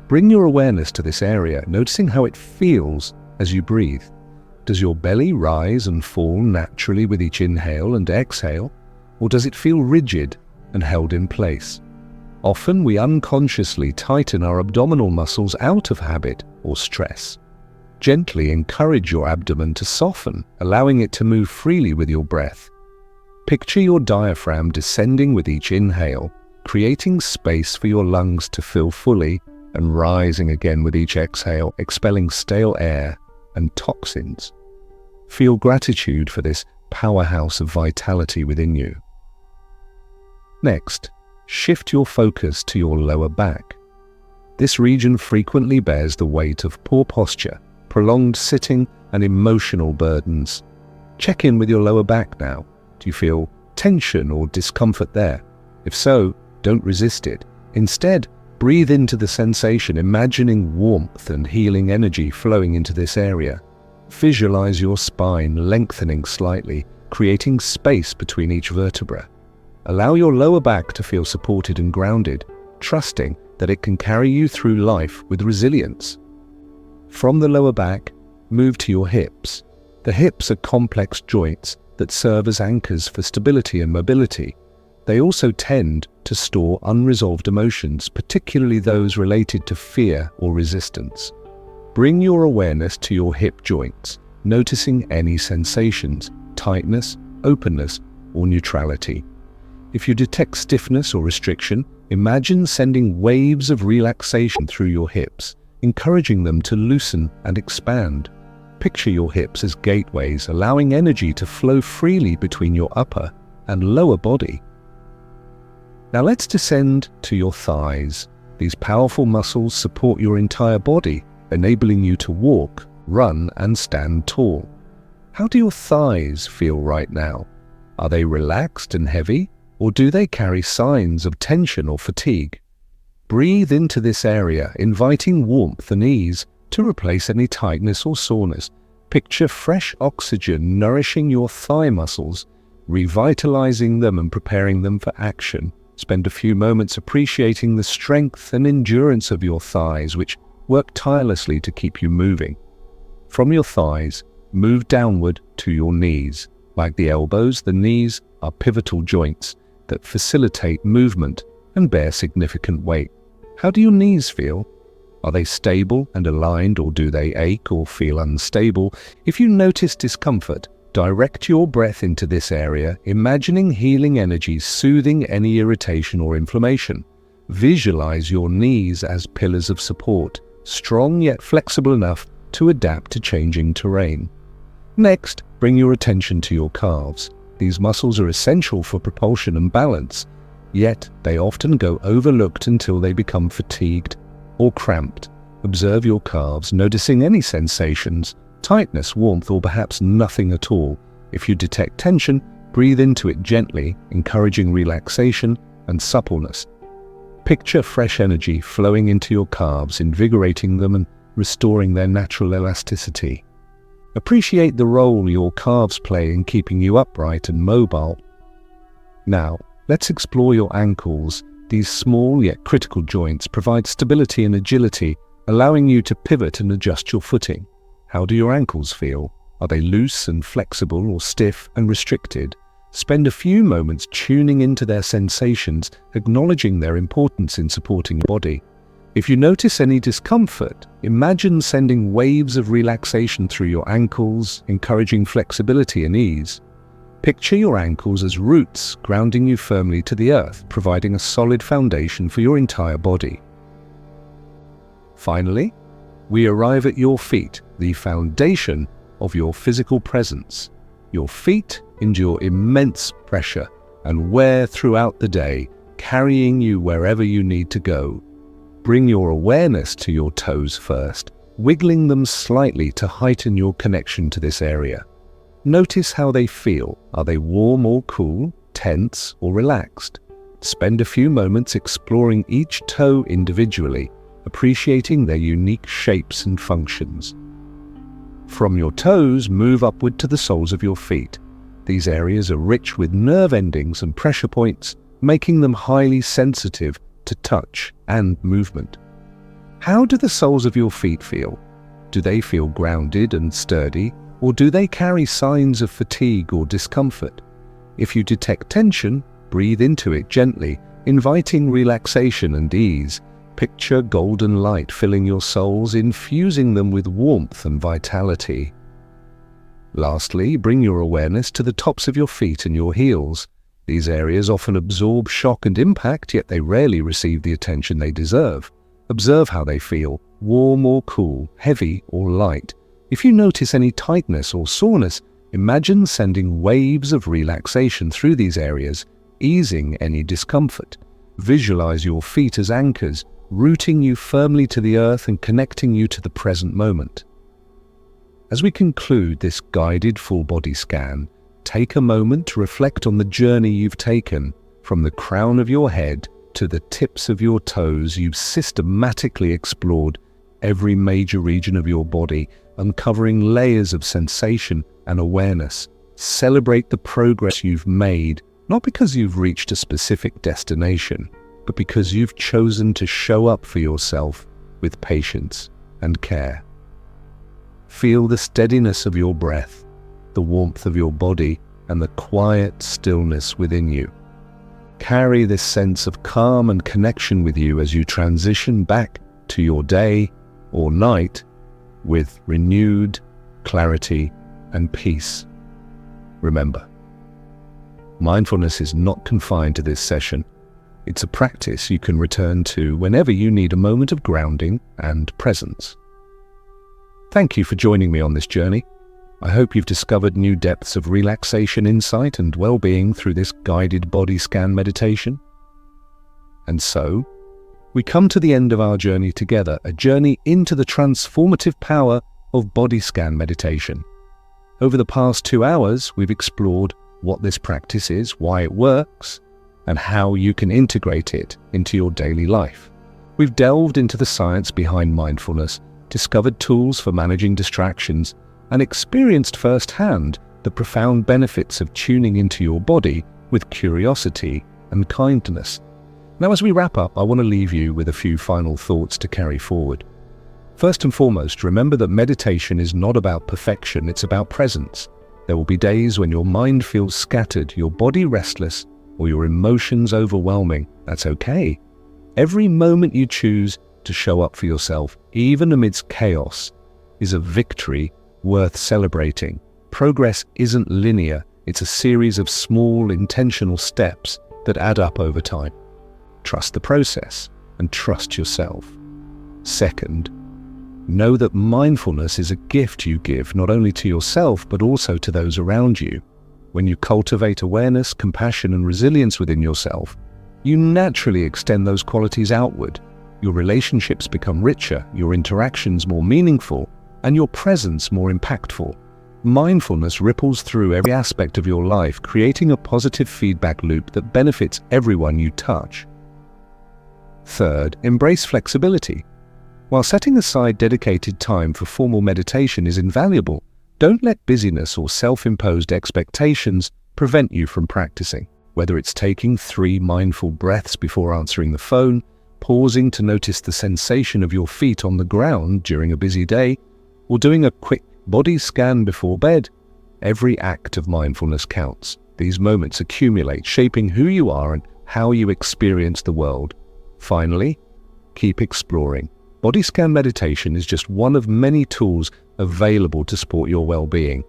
Bring your awareness to this area, noticing how it feels as you breathe. Does your belly rise and fall naturally with each inhale and exhale, or does it feel rigid and held in place? Often we unconsciously tighten our abdominal muscles out of habit or stress. Gently encourage your abdomen to soften, allowing it to move freely with your breath. Picture your diaphragm descending with each inhale, creating space for your lungs to fill fully and rising again with each exhale, expelling stale air and toxins. Feel gratitude for this powerhouse of vitality within you. Next, shift your focus to your lower back. This region frequently bears the weight of poor posture, prolonged sitting, and emotional burdens. Check in with your lower back now. Do you feel tension or discomfort there? If so, don't resist it. Instead, breathe into the sensation, imagining warmth and healing energy flowing into this area. Visualize your spine lengthening slightly, creating space between each vertebra. Allow your lower back to feel supported and grounded, trusting that it can carry you through life with resilience. From the lower back, move to your hips. The hips are complex joints that serve as anchors for stability and mobility. They also tend to store unresolved emotions, particularly those related to fear or resistance. Bring your awareness to your hip joints, noticing any sensations, tightness, openness, or neutrality. If you detect stiffness or restriction, imagine sending waves of relaxation through your hips, encouraging them to loosen and expand. Picture your hips as gateways, allowing energy to flow freely between your upper and lower body. Now let's descend to your thighs. These powerful muscles support your entire body, enabling you to walk, run, and stand tall. How do your thighs feel right now? Are they relaxed and heavy, or do they carry signs of tension or fatigue? Breathe into this area, inviting warmth and ease to replace any tightness or soreness. Picture fresh oxygen nourishing your thigh muscles, revitalizing them and preparing them for action. Spend a few moments appreciating the strength and endurance of your thighs, which work tirelessly to keep you moving. From your thighs, move downward to your knees. Like the elbows, the knees are pivotal joints that facilitate movement and bear significant weight. How do your knees feel? Are they stable and aligned, or do they ache or feel unstable? If you notice discomfort, direct your breath into this area, imagining healing energies soothing any irritation or inflammation. Visualize your knees as pillars of support, strong yet flexible enough to adapt to changing terrain. Next, bring your attention to your calves. These muscles are essential for propulsion and balance, yet they often go overlooked until they become fatigued or cramped. Observe your calves, noticing any sensations, tightness, warmth, or perhaps nothing at all. If you detect tension, breathe into it gently, encouraging relaxation and suppleness. Picture fresh energy flowing into your calves, invigorating them and restoring their natural elasticity. Appreciate the role your calves play in keeping you upright and mobile. Now, let's explore your ankles. These small yet critical joints provide stability and agility, allowing you to pivot and adjust your footing. How do your ankles feel? Are they loose and flexible or stiff and restricted? Spend a few moments tuning into their sensations, acknowledging their importance in supporting your body. If you notice any discomfort, imagine sending waves of relaxation through your ankles, encouraging flexibility and ease. Picture your ankles as roots grounding you firmly to the earth, providing a solid foundation for your entire body. Finally, we arrive at your feet, the foundation of your physical presence. Your feet endure immense pressure and wear throughout the day, carrying you wherever you need to go. Bring your awareness to your toes first, wiggling them slightly to heighten your connection to this area. Notice how they feel. Are they warm or cool, tense or relaxed? Spend a few moments exploring each toe individually, appreciating their unique shapes and functions. From your toes, move upward to the soles of your feet. These areas are rich with nerve endings and pressure points, making them highly sensitive to touch and movement. How do the soles of your feet feel? Do they feel grounded and sturdy, or do they carry signs of fatigue or discomfort? If you detect tension, breathe into it gently, inviting relaxation and ease. Picture golden light filling your soles, infusing them with warmth and vitality. Lastly, bring your awareness to the tops of your feet and your heels. These areas often absorb shock and impact, yet they rarely receive the attention they deserve. Observe how they feel, warm or cool, heavy or light. If you notice any tightness or soreness, imagine sending waves of relaxation through these areas, easing any discomfort. Visualize your feet as anchors, rooting you firmly to the earth and connecting you to the present moment. As we conclude this guided full body scan, take a moment to reflect on the journey you've taken. From the crown of your head to the tips of your toes, you've systematically explored every major region of your body, uncovering layers of sensation and awareness. Celebrate the progress you've made, not because you've reached a specific destination, but because you've chosen to show up for yourself with patience and care. Feel the steadiness of your breath, the warmth of your body, and the quiet stillness within you. Carry this sense of calm and connection with you as you transition back to your day or night with renewed clarity and peace. Remember, mindfulness is not confined to this session. It's a practice you can return to whenever you need a moment of grounding and presence. Thank you for joining me on this journey. I hope you've discovered new depths of relaxation, insight, and well-being through this guided body scan meditation. And so, we come to the end of our journey together, a journey into the transformative power of body scan meditation. Over the past 2 hours, we've explored what this practice is, why it works, and how you can integrate it into your daily life. We've delved into the science behind mindfulness, discovered tools for managing distractions, and experienced firsthand the profound benefits of tuning into your body with curiosity and kindness. Now, as we wrap up, I want to leave you with a few final thoughts to carry forward. First and foremost, remember that meditation is not about perfection, it's about presence. There will be days when your mind feels scattered, your body restless, or your emotions overwhelming. That's okay. Every moment you choose to show up for yourself, even amidst chaos, is a victory worth celebrating. Progress isn't linear, it's a series of small, intentional steps that add up over time. Trust the process and trust yourself. Second, know that mindfulness is a gift you give not only to yourself but also to those around you. When you cultivate awareness, compassion, and resilience within yourself, you naturally extend those qualities outward. Your relationships become richer, your interactions more meaningful, and your presence more impactful. Mindfulness ripples through every aspect of your life, creating a positive feedback loop that benefits everyone you touch. Third, embrace flexibility. While setting aside dedicated time for formal meditation is invaluable, don't let busyness or self-imposed expectations prevent you from practicing. Whether it's taking 3 mindful breaths before answering the phone, pausing to notice the sensation of your feet on the ground during a busy day, or doing a quick body scan before bed, every act of mindfulness counts. These moments accumulate, shaping who you are and how you experience the world. Finally, keep exploring. Body scan meditation is just one of many tools available to support your well-being.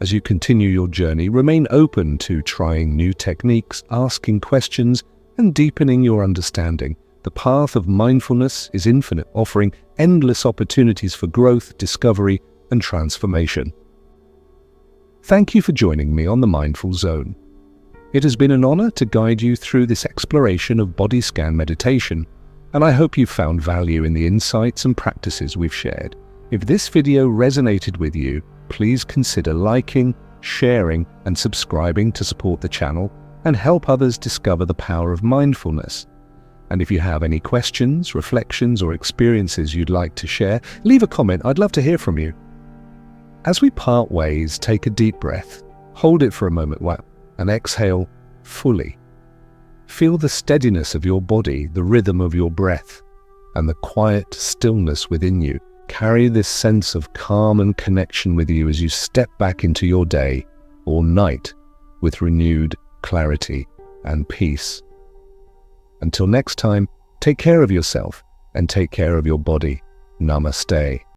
As you continue your journey, remain open to trying new techniques, asking questions, and deepening your understanding. The path of mindfulness is infinite, offering endless opportunities for growth, discovery, and transformation. Thank you for joining me on the Mindful Zone. It has been an honor to guide you through this exploration of body scan meditation, and I hope you found value in the insights and practices we've shared. If this video resonated with you, please consider liking, sharing, and subscribing to support the channel and help others discover the power of mindfulness. And if you have any questions, reflections, or experiences you'd like to share, leave a comment. I'd love to hear from you. As we part ways, take a deep breath, hold it for a moment, and exhale fully. Feel the steadiness of your body, the rhythm of your breath, and the quiet stillness within you. Carry this sense of calm and connection with you as you step back into your day or night with renewed clarity and peace. Until next time, take care of yourself and take care of your body. Namaste.